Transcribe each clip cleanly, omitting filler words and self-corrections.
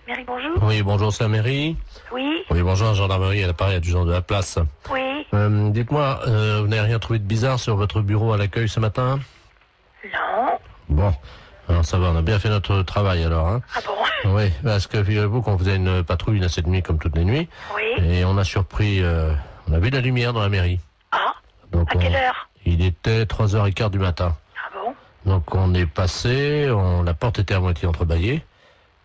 Mairie, bonjour. Oui, bonjour, c'est la mairie. Oui, Oui, bonjour, gendarmerie, à l'appareil adjudant de la place. oui. Dites-moi, vous n'avez rien trouvé de bizarre sur votre bureau à l'accueil ce matin? Non. Bon, alors ça va, on a bien fait notre travail alors, hein. Ah bon? Oui, parce que figurez-vous qu'on faisait une patrouille là, cette nuit comme toutes les nuits, Oui. et on a surpris, on a vu la lumière dans la mairie. Ah, Donc à quelle heure? il était 3h15 du matin. Ah bon? Donc on est passé, la porte était à moitié entrebâillée.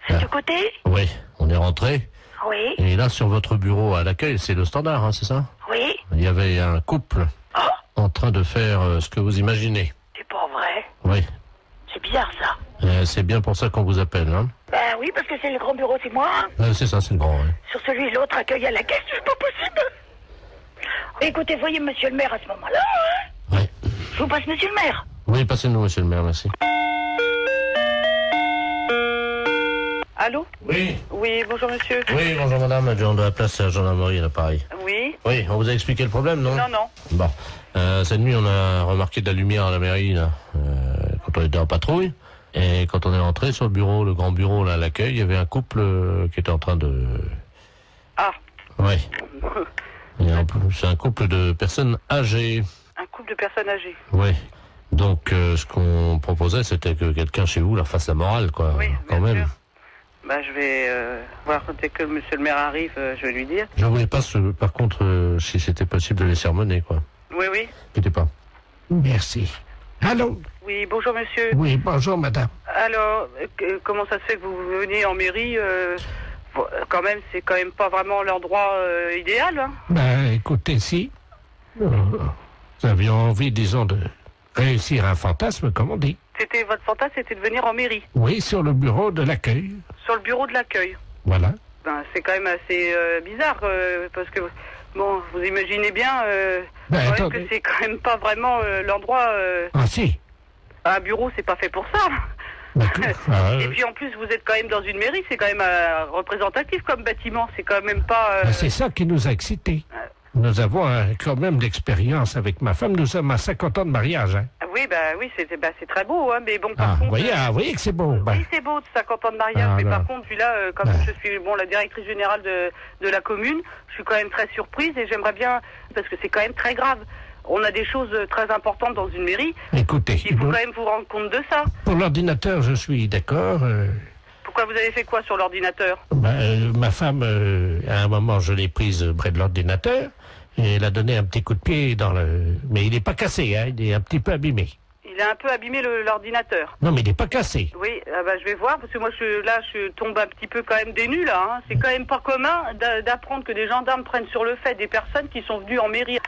C'est du côté? Oui, on est rentré. Oui. Et là, sur votre bureau à l'accueil, c'est le standard, hein, c'est ça? Oui. Il y avait un couple Oh, en train de faire ce que vous imaginez. c'est pas vrai. Oui, C'est bizarre ça. c'est bien pour ça qu'on vous appelle, hein. Ben oui, parce que c'est le grand bureau, c'est moi. C'est ça, c'est le grand, oui. Sur celui et l'autre, accueil à la caisse, c'est pas possible. Écoutez, voyez monsieur le maire à ce moment-là. Hein. Oui, Je vous passe monsieur le maire. oui, passez-nous, monsieur le maire, merci. Allô? Oui, Oui, bonjour monsieur. oui, bonjour madame, adjudant de la place à la gendarmerie à l'appareil. Oui? Oui, on vous a expliqué le problème, non? Non, non. Bon, cette nuit, on a remarqué de la lumière à la mairie, là, quand on était en patrouille. Et quand on est entré sur le bureau, le grand bureau, là, à l'accueil, il y avait un couple qui était en train de... Ah, Oui. C'est un couple de personnes âgées. un couple de personnes âgées. Oui. Donc, ce qu'on proposait, c'était que quelqu'un chez vous leur fasse la morale, quoi. Oui, quand bien même. sûr. Bah, je vais voir dès que monsieur le maire arrive, je vais lui dire. Je voulais pas, par contre, si c'était possible de les sermonner, quoi. Oui, oui. N'inquiétez pas. Merci. Allô? Oui, bonjour monsieur. Oui, bonjour madame. Alors, comment ça se fait que vous venez en mairie quand même, c'est quand même pas vraiment l'endroit idéal, hein? Ben, écoutez, si nous avions envie, disons, de réussir un fantasme, comme on dit. C'était votre fantasme, c'était de venir en mairie, Oui, sur le bureau de l'accueil. sur le bureau de l'accueil. Voilà. Ben, c'est quand même assez bizarre, parce que, bon, vous imaginez bien Ben, quand même attendez. que c'est quand même pas vraiment l'endroit... Ah, si. un bureau, c'est pas fait pour ça. D'accord. Ah, Et puis en plus, vous êtes quand même dans une mairie, c'est quand même représentatif comme bâtiment, c'est quand même pas... ben, c'est ça qui nous a excités. Nous avons quand même d'expérience avec ma femme. Nous sommes à 50 ans de mariage. Hein. Oui, c'est très beau, hein, mais bon, par Ah, contre... vous voyez que c'est beau. Ben, Oui, c'est beau, de 50 ans de mariage, Ah, mais ben. par contre, puis là, comme Ben. je suis la directrice générale de la commune, je suis quand même très surprise et j'aimerais bien, parce que c'est quand même très grave. On a des choses très importantes dans une mairie, écoutez, il faut quand même vous rendre compte de ça. pour l'ordinateur, je suis d'accord. Pourquoi vous avez fait quoi sur l'ordinateur? Ma femme, à un moment, je l'ai prise près de l'ordinateur et elle a donné un petit coup de pied dans le... Mais il n'est pas cassé, hein, il est un petit peu abîmé. Il a un peu abîmé l'ordinateur. Non, mais il n'est pas cassé. Oui, je vais voir, parce que moi, je tombe un petit peu quand même des nues, là. Hein. C'est quand même pas commun d'apprendre que des gendarmes prennent sur le fait des personnes qui sont venues en mairie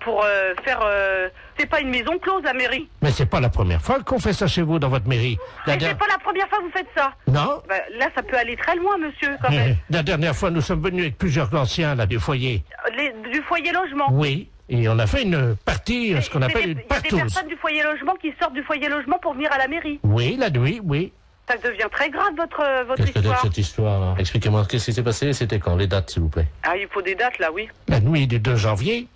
pour faire... c'est pas une maison close, la mairie. Mais c'est pas la première fois qu'on fait ça chez vous, dans votre mairie. Et c'est pas la première fois que vous faites ça. Non. Là, ça peut aller très loin, monsieur, quand même. La dernière fois, nous sommes venus avec plusieurs anciens, là, du foyer. Du foyer logement. Oui. Et on a fait une partie, ce qu'on appelle une Il y a des partouze. personnes du foyer logement qui sortent du foyer logement pour venir à la mairie. Oui, la nuit, oui. Ça devient très grave, votre Qu'est-ce que c'est que histoire. cette histoire, là? Expliquez-moi, qu'est-ce qui s'est passé? C'était quand? Les dates, s'il vous plaît. Ah, il faut des dates, là, oui. La nuit du 2 janvier,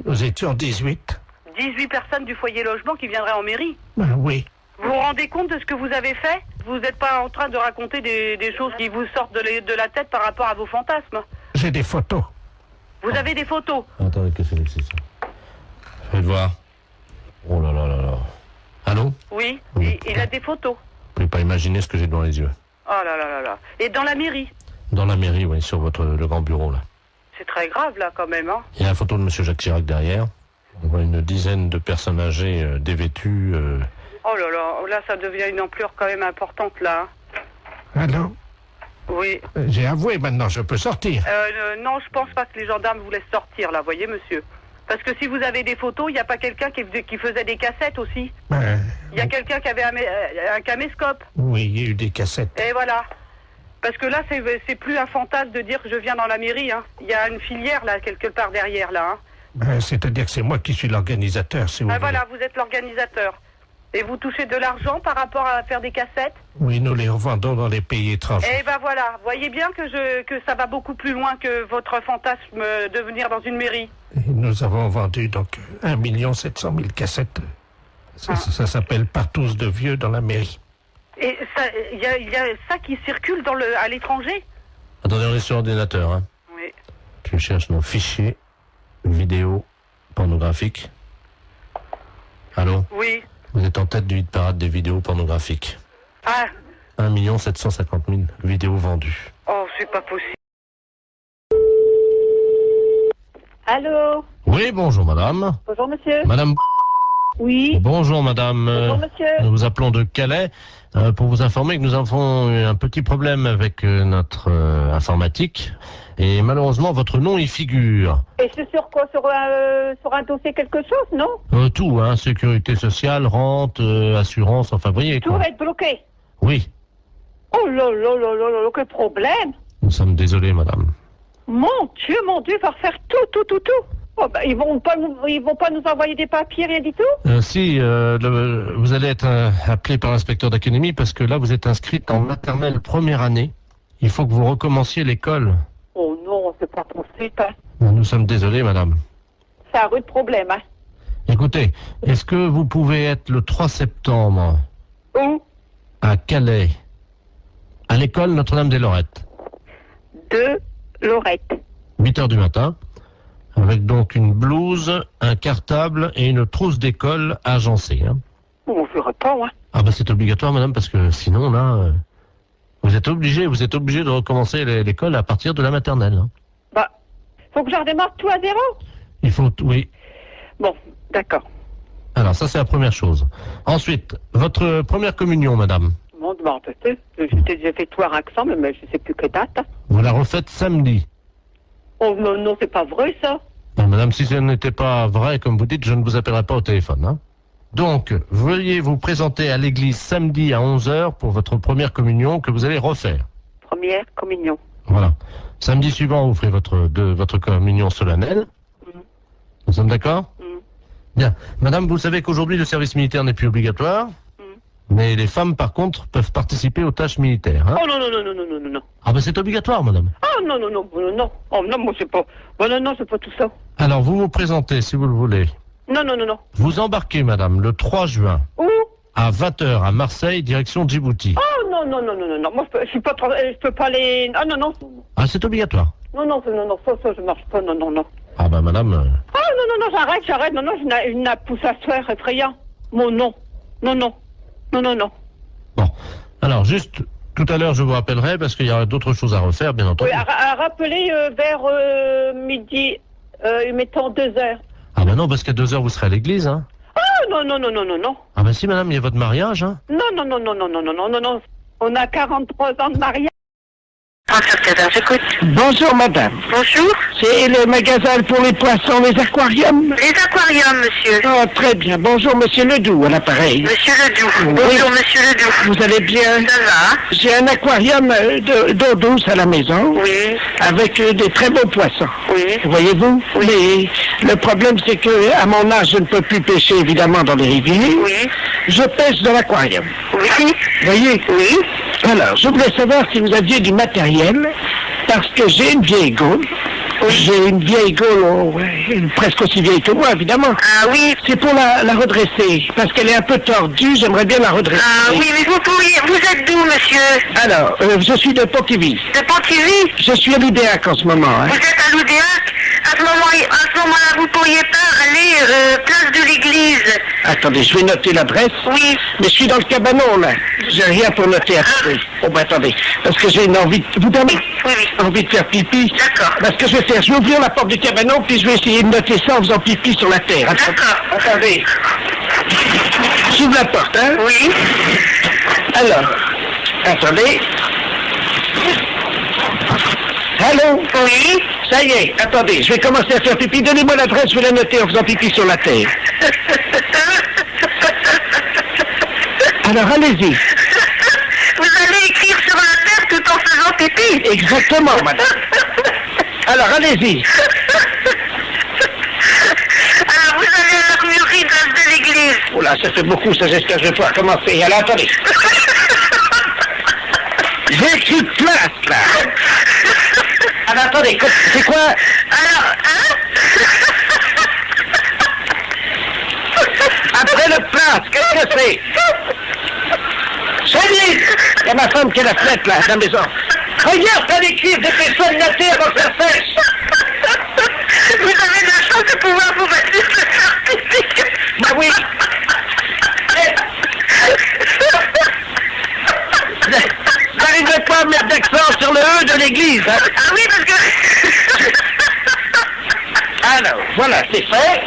nous étions 18. 18 personnes du foyer logement qui viendraient en mairie. Oui. Vous vous rendez compte de ce que vous avez fait? Vous n'êtes pas en train de raconter des choses qui vous sortent de la tête par rapport à vos fantasmes. J'ai des photos. Vous avez des photos. Attendez, qu'est-ce que c'est ça? Faites voir. Oh là là là là. Allô? Oui, Oui. il a des photos. Vous pouvez pas imaginer ce que j'ai devant les yeux. Oh là là là là. Et dans la mairie? Dans la mairie, oui, sur le grand bureau, là. C'est très grave, là, quand même, hein. Il y a la photo de monsieur Jacques Chirac derrière. On voit une dizaine de personnes âgées dévêtues. Oh là là, là, ça devient une ampleur quand même importante, là. Hein. Allô? Oui. J'ai avoué, maintenant, je peux sortir. Non, je pense pas que les gendarmes vous laissent sortir, là, voyez, monsieur. Parce que si vous avez des photos, il n'y a pas quelqu'un qui faisait des cassettes aussi. Il y a quelqu'un qui avait un caméscope. Oui, il y a eu des cassettes. Et voilà. Parce que là, c'est plus un fantasme de dire que je viens dans la mairie. Hein. Il y a une filière, là, quelque part derrière, là. Hein. C'est-à-dire que c'est moi qui suis l'organisateur, si vous voulez. Voilà, vous êtes l'organisateur. Et vous touchez de l'argent par rapport à faire des cassettes? Oui, nous les revendons dans les pays étrangers. Eh ben voilà, voyez bien que ça va beaucoup plus loin que votre fantasme de venir dans une mairie. Et nous avons vendu donc 1 700 000 cassettes. Ça s'appelle Partouze de vieux dans la mairie. Et il y a ça qui circule à l'étranger? Attendez, on est sur ordinateur, hein. Oui. Tu cherches nos fichiers vidéo pornographiques. Allô? Oui. Vous êtes en tête du hit parade des vidéos pornographiques. Ah. 1 750 000 vidéos vendues. Oh, c'est pas possible. Allô? Oui, bonjour madame. Bonjour, monsieur. Madame. Oui. Bonjour madame. Bonjour, monsieur. Nous vous appelons de Calais pour vous informer que nous avons eu un petit problème avec notre informatique. Et malheureusement, votre nom y figure. Et c'est sur quoi? Sur un dossier quelque chose, non? Tout, hein, sécurité sociale, rente, assurance, enfin, vous voyez Tout quoi. va être bloqué. Oui, Oh là là là là là, quel problème! nous sommes désolés, madame. Mon Dieu, il va refaire tout. Oh, bah, ils vont pas nous envoyer des papiers, rien du tout? Si, vous allez être appelé par l'inspecteur d'académie parce que là, vous êtes inscrite en maternelle première année. Il faut que vous recommenciez l'école. Oh non, c'est pas possible, hein. Nous sommes désolés, madame. C'est un rude problème, hein. Écoutez, est-ce que vous pouvez être le 3 septembre Où? à Calais, à l'école Notre-Dame-des-Lorettes, De Lorette. 8 heures du matin, avec donc une blouse, un cartable et une trousse d'école agencée. Hein. On verra pas, hein. Ah bah c'est obligatoire, madame, parce que sinon, là, vous êtes obligé de recommencer l'école à partir de la maternelle. Hein. Bah, faut que je redémarre tout à zéro? Il faut, oui. Bon, d'accord. Alors ça, c'est la première chose. Ensuite, votre première communion, madame, Bon, peut-être. J'ai déjà fait tout à Raxan, mais je sais plus quelle date. vous la refaites samedi. Oh non, c'est pas vrai, ça. Madame, si ce n'était pas vrai, comme vous dites, je ne vous appellerai pas au téléphone. Hein. Donc, veuillez vous présenter à l'église samedi à 11h pour votre première communion que vous allez refaire. Première communion. Voilà. Samedi suivant, vous ferez votre communion solennelle. Nous sommes d'accord? Bien. Madame, vous savez qu'aujourd'hui, le service militaire n'est plus obligatoire. Mais les femmes, par contre, peuvent participer aux tâches militaires. Hein. Oh non. Ah ben c'est obligatoire, madame. Oh non. Oh non, moi c'est pas... Oh non, c'est pas tout ça. Alors, vous vous présentez, si vous le voulez. Non. Vous embarquez, madame, le 3 juin, Où? à 20h à Marseille, direction Djibouti. Oh non. Moi je suis pas... Je peux pas aller... Ah non. Ah, c'est obligatoire. Non, ça je marche pas, non. Ah ben madame... Oh non, j'arrête. Non, je n'ai pousse à se faire effrayant. Mon non. Non. Bon, alors juste, tout à l'heure je vous rappellerai parce qu'il y aura d'autres choses à refaire, bien entendu. Oui, à rappeler vers midi, mettons 2h. Ah ben non, parce qu'à 2h vous serez à l'église, hein. Oh non. Ah ben si madame, il y a votre mariage, hein. Non. On a 43 ans de mariage. J'écoute. Bonjour madame, Bonjour. c'est le magasin pour les poissons, les aquariums. Les aquariums, monsieur. Oh, très bien, bonjour monsieur Ledoux à l'appareil. Monsieur Ledoux. Oui. Bonjour, monsieur Ledoux. Vous allez bien? Ça va? J'ai un aquarium d'eau douce à la maison, Oui. avec des très beaux poissons. Oui. Voyez-vous? Mais le problème c'est que à mon âge je ne peux plus pêcher évidemment dans les rivières. Oui. Je pêche dans l'aquarium. Oui. Voyez? Oui. Alors, je voulais savoir si vous aviez du matériel, parce que j'ai une vieille gaule. J'ai une vieille gaule, presque aussi vieille que moi, évidemment. Ah oui. C'est pour la redresser, parce qu'elle est un peu tordue, j'aimerais bien la redresser. Ah oui, mais vous êtes d'où, monsieur? Alors, je suis de Pontivy. De Pontivy? Je suis à l'Oudéac en ce moment. Hein. Vous êtes à l'Oudéac? À ce moment-là, vous pourriez pas aller place de l'église? Attendez, je vais noter l'adresse. Oui. Mais je suis dans le cabanon, là. J'ai rien pour noter. Attendez. Oh, ben attendez, parce que j'ai une envie... Vous avez envie de faire pipi? D'accord. Parce que je vais faire, je vais ouvrir la porte du cabanon, puis je vais essayer de noter ça en faisant pipi sur la terre. D'accord. Attendez. J'ouvre la porte, hein? Oui. Alors, attendez. Allô? Oui. Ça y est, attendez, je vais commencer à faire pipi. Donnez-moi l'adresse, je vais la noter en faisant pipi sur la terre. Alors, allez-y. Vous allez écrire sur la terre tout en faisant pipi? Exactement, madame. Alors, allez-y. Alors, vous allez à l'armurerie de l'église. Oh là, ça fait beaucoup, ça, j'espère que je vais pouvoir commencer. Alors, attendez. J'ai écrit place, là. Alors, attendez, c'est quoi? Alors, hein? Après le place, qu'est-ce que c'est? Chérie, il y a ma femme qui est à la fenêtre, là, à la maison. Regarde, t'as les cuivres, dépêche-toi de latter avant que ça sèche. Vous avez de la chance de pouvoir vous mettre ce certificat. Bah oui. J'arriverai pas à mettre d'accent sur le E de l'église. Hein. Ah oui, parce que... Alors, voilà, c'est fait.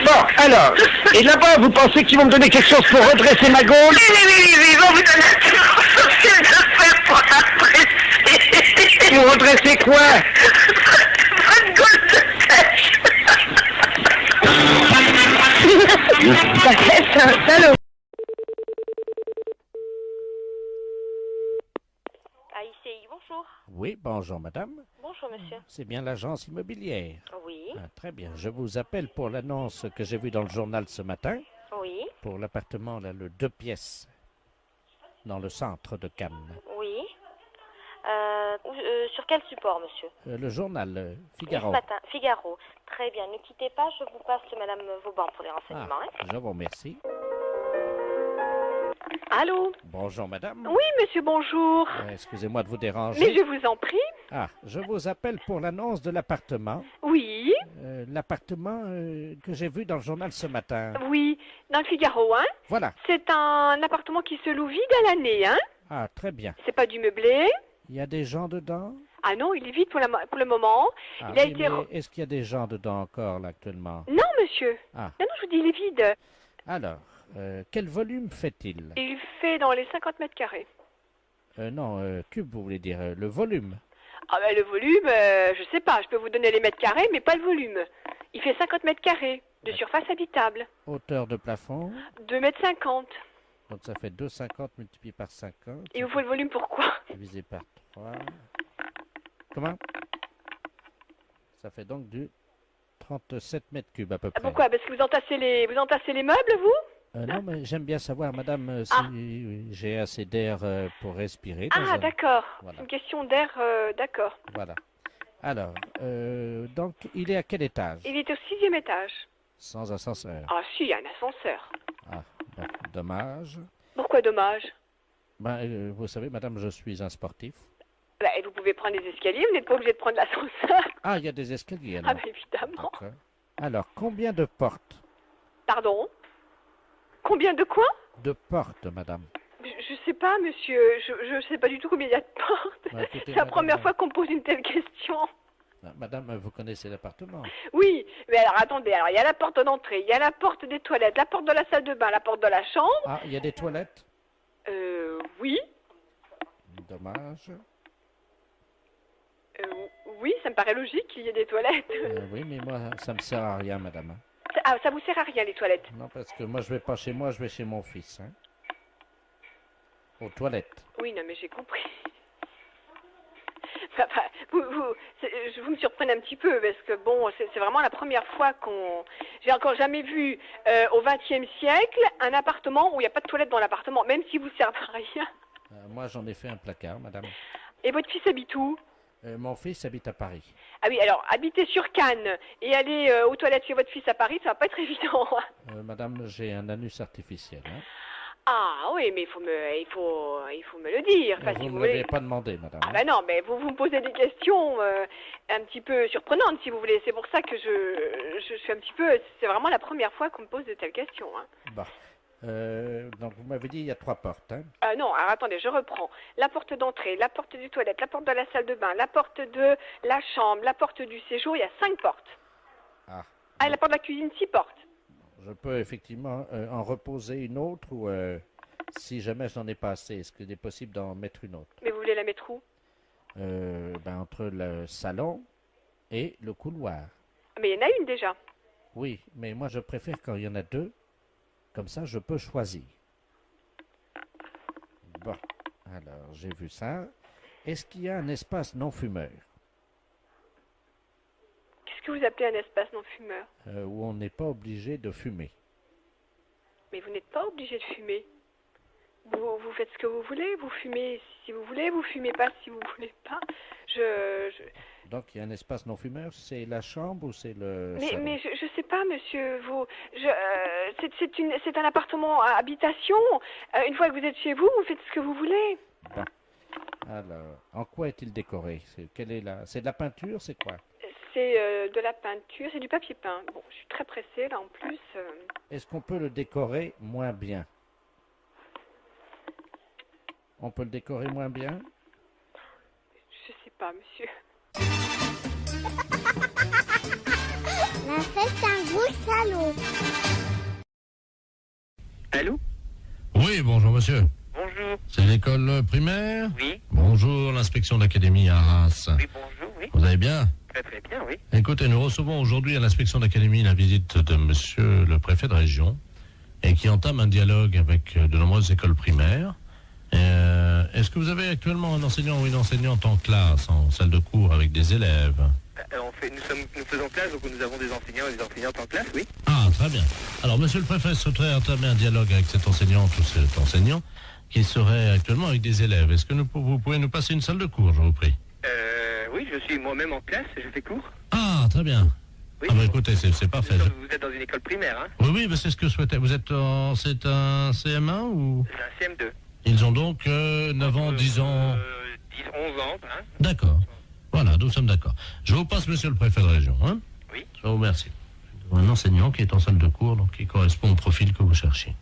Bon, alors, et là-bas, vous pensez qu'ils vont me donner quelque chose pour redresser ma gaule? Oui, ils vont vous donner un social de faire pour apprécier. Pour redresser quoi? Votre gaule de pêche. C'est un salaud. AICI, bonjour. Oui, bonjour madame. Bonjour monsieur. C'est bien l'agence immobilière. Oui, Ah, très bien. Je vous appelle pour l'annonce que j'ai vue dans le journal ce matin oui, pour l'appartement, là, le 2 pièces, dans le centre de Cannes. oui. Sur quel support monsieur? Le journal Figaro. Ce matin, Figaro. Très bien, ne quittez pas, je vous passe madame Vauban pour les Ah, renseignements. Hein. je vous remercie. Allô? Bonjour madame. Oui, monsieur, bonjour. Excusez-moi de vous déranger. Mais je vous en prie. Ah, je vous appelle pour l'annonce de l'appartement. Oui, L'appartement que j'ai vu dans le journal ce matin. oui. Dans le Figaro, hein? Voilà. C'est un appartement qui se loue vide à l'année, hein? Ah, très bien. C'est pas du meublé. Il y a des gens dedans? Ah non, il est vide pour le moment. Ah, Il a oui, été... mais est-ce qu'il y a des gens dedans encore, là, actuellement? Non, monsieur. Ah. Non, je vous dis, il est vide. Alors, quel volume fait-il? Il fait dans les 50 mètres carrés. Non, cube, vous voulez dire, le volume. Ah ben le volume, je sais pas, je peux vous donner les mètres carrés, mais pas le volume. Il fait 50 mètres carrés de surface habitable. Hauteur de plafond. 2 mètres 50. Donc ça fait 2,50 multiplié par 50. Et vous faut le volume pourquoi? Divisé par 3. Comment? Ça fait donc du 37 mètres cubes à peu près. Pourquoi? Parce que vous entassez les meubles, vous? Non, mais j'aime bien savoir, madame, si Ah. j'ai assez d'air pour respirer. dans Ah, un- d'accord. Voilà. C'est une question d'air, d'accord. Voilà. Alors, donc, il est à quel étage? Il est au 6e étage. Sans ascenseur. Ah si, il y a un ascenseur. Ah, ben, dommage. Pourquoi dommage? Ben, vous savez, madame, je suis un sportif. Bah, vous pouvez prendre les escaliers, vous n'êtes pas obligé de prendre l'ascenseur. Ah, il y a des escaliers, alors. Ah, bah évidemment. D'accord. Alors, combien de portes? Pardon? Combien de quoi? De portes, madame. Je sais pas, monsieur. Je sais pas du tout combien il y a de portes. Bah, écoutez, C'est la madame, première fois qu'on me pose une telle question. Madame, vous connaissez l'appartement? Oui, mais alors attendez, alors il y a la porte d'entrée, il y a la porte des toilettes, la porte de la salle de bain, la porte de la chambre. Ah, il y a des toilettes? Oui. Dommage. Oui, ça me paraît logique qu'il y ait des toilettes. Oui, mais moi, ça me sert à rien, madame. Hein. Ah, ça vous sert à rien, les toilettes? Non, parce que moi, je vais pas chez moi, je vais chez mon fils. Hein. Aux toilettes. Oui, non, mais j'ai compris. Enfin, vous me surprenez un petit peu, parce que bon, c'est vraiment la première fois qu'on... J'ai encore jamais vu, au XXe siècle, un appartement où il n'y a pas de toilette dans l'appartement, même si vous servez à rien. Moi, j'en ai fait un placard, madame. Et votre fils habite où? Mon fils habite à Paris. Ah oui, alors, habiter sur Cannes et aller aux toilettes chez votre fils à Paris, ça va pas être évident. Madame, j'ai un anus artificiel. Hein. Ah oui, mais il faut me le dire. Enfin, Vous si ne vous me l'avez voulez. pas demandé, madame. Ah ben non, mais vous me posez des questions un petit peu surprenantes, si vous voulez. C'est pour ça que je suis un petit peu... C'est vraiment la première fois qu'on me pose de telles questions. Hein. Bah. Donc, vous m'avez dit il y a 3 portes. Hein. Non, alors attendez, je reprends. La porte d'entrée, la porte du toilette, la porte de la salle de bain, la porte de la chambre, la porte du séjour, il y a 5 portes. Ah. Ah, et la porte de la cuisine, 6 portes. Je peux effectivement en reposer une autre ou si jamais je n'en ai pas assez, est-ce qu'il est possible d'en mettre une autre? Mais vous voulez la mettre où? Entre le salon et le couloir. Mais il y en a une déjà. Oui, mais moi je préfère quand il y en a 2. Comme ça, je peux choisir. Bon, alors j'ai vu ça. Est-ce qu'il y a un espace non-fumeur? Qu'est-ce que vous appelez un espace non-fumeur? Où on n'est pas obligé de fumer. Mais vous n'êtes pas obligé de fumer. vous faites ce que vous voulez, vous fumez si vous voulez, vous fumez pas si vous voulez pas. Donc il y a un espace non fumeur, c'est la chambre ou c'est le Mais, salon? mais je sais pas, monsieur. C'est un appartement à habitation. Une fois que vous êtes chez vous, vous faites ce que vous voulez. Bon. Alors, en quoi est-il décoré? C'est de la peinture, c'est quoi? C'est de la peinture, c'est du papier peint. Bon, je suis très pressée là en plus. Est-ce qu'on peut le décorer moins bien? On peut le décorer moins bien? Je sais pas, monsieur. La fête un gros salaud. Allô? Oui, bonjour monsieur. Bonjour. C'est l'école primaire? Oui. Bonjour, l'inspection d'académie à Arras. Oui, bonjour, oui. Vous allez bien? Très très bien, oui. Écoutez, nous recevons aujourd'hui à l'inspection d'académie la visite de monsieur le préfet de région et qui entame un dialogue avec de nombreuses écoles primaires. Est-ce que vous avez actuellement un enseignant ou une enseignante en classe, en salle de cours avec des élèves? Nous faisons classe, donc nous avons des enseignants et des enseignantes en classe, oui. Ah, très bien. Alors, monsieur le préfet souhaiterait entamer un dialogue avec cette enseignante ou cet enseignant qui serait actuellement avec des élèves. Est-ce que vous pouvez nous passer une salle de cours, je vous prie? Oui, je suis moi-même en classe, je fais cours. Ah, très bien. Oui. Ah bah écoutez, c'est parfait. Vous êtes dans une école primaire, hein? Oui, mais c'est ce que je souhaitais. C'est un CM1 ou? C'est un CM2. Ils ont donc 9 ans, 10 ans... 10, 11 ans, hein? D'accord. Voilà, nous sommes d'accord. Je vous passe monsieur le préfet de région, hein? Oui. Je vous remercie. Un enseignant qui est en salle de cours, donc qui correspond au profil que vous cherchez.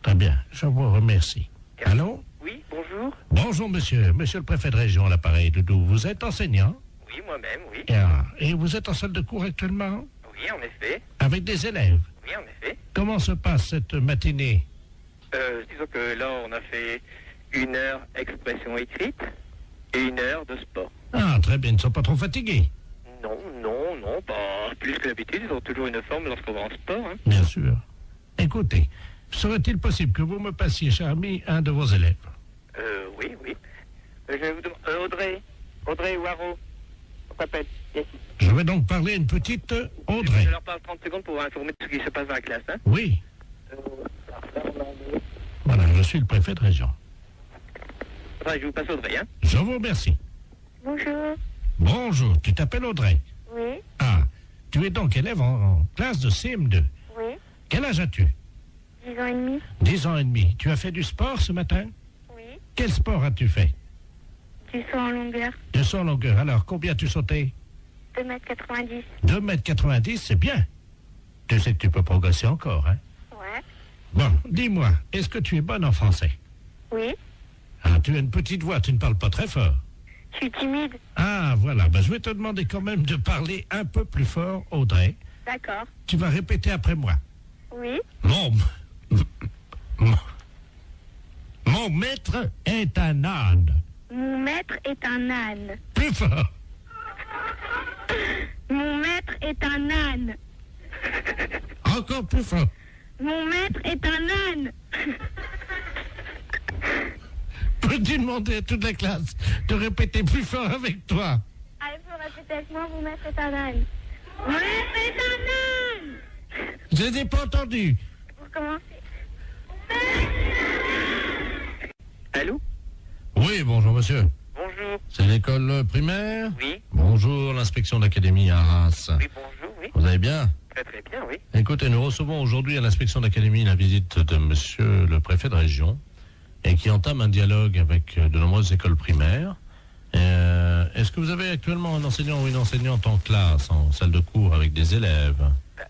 Très bien, je vous remercie. Allô? Oui, bonjour. Bonjour monsieur, monsieur le préfet de région à l'appareil, Doudou. Vous êtes enseignant? Oui, moi-même, oui. Et vous êtes en salle de cours actuellement? Oui, en effet. Avec des élèves? Oui, en effet. Comment se passe cette matinée? Disons que là, on a fait 1 heure expression écrite et 1 heure de sport. Ah, très bien, ils ne sont pas trop fatigués? Non, pas plus que d'habitude. Ils ont toujours une forme lorsqu'on va en sport, hein. Bien sûr. Écoutez, serait-il possible que vous me passiez, cher ami, un de vos élèves? Oui. Je vais vous demander... Audrey Waro, on s'appelle. Yes. Je vais donc parler à une petite Audrey. Je leur parle 30 secondes pour vous informer de ce qui se passe dans la classe, hein. Oui. Voilà, je suis le préfet de région. Enfin, je vous passe Audrey, hein. Je vous remercie. Bonjour. Bonjour, tu t'appelles Audrey? Oui. Ah, tu es donc élève en classe de CM2. Oui. Quel âge as-tu? 10 ans et demi. 10 ans et demi. Tu as fait du sport ce matin? Oui. Quel sport as-tu fait? Du saut en longueur. Du saut en longueur. Alors, combien as-tu sauté? 2,90 m. 2,90 m, c'est bien. Tu sais que tu peux progresser encore, hein? Ouais. Bon, dis-moi, est-ce que tu es bonne en français? Oui. Ah, tu as une petite voix, tu ne parles pas très fort. Je suis timide. Ah, voilà. Ben, je vais te demander quand même de parler un peu plus fort, Audrey. D'accord. Tu vas répéter après moi. Oui. Mon maître est un âne. Mon maître est un âne. Plus fort. Mon maître est un âne. Encore plus fort. Mon maître est un âne. Peux-tu demander à toute la classe de répéter plus fort avec toi? Ah, il faut répéter avec moi, mon maître est un âne. Mon maître est un âne. Je n'ai pas entendu. Pour commencer. Allô? Oui, bonjour monsieur. Bonjour. C'est l'école primaire? Oui. Bonjour, l'inspection d'académie à Arras. Oui, bonjour, oui. Vous allez bien? Très très bien, oui. Écoutez, nous recevons aujourd'hui à l'inspection d'académie la visite de monsieur le préfet de région et qui entame un dialogue avec de nombreuses écoles primaires. Est-ce que vous avez actuellement un enseignant ou une enseignante en classe, en salle de cours avec des élèves?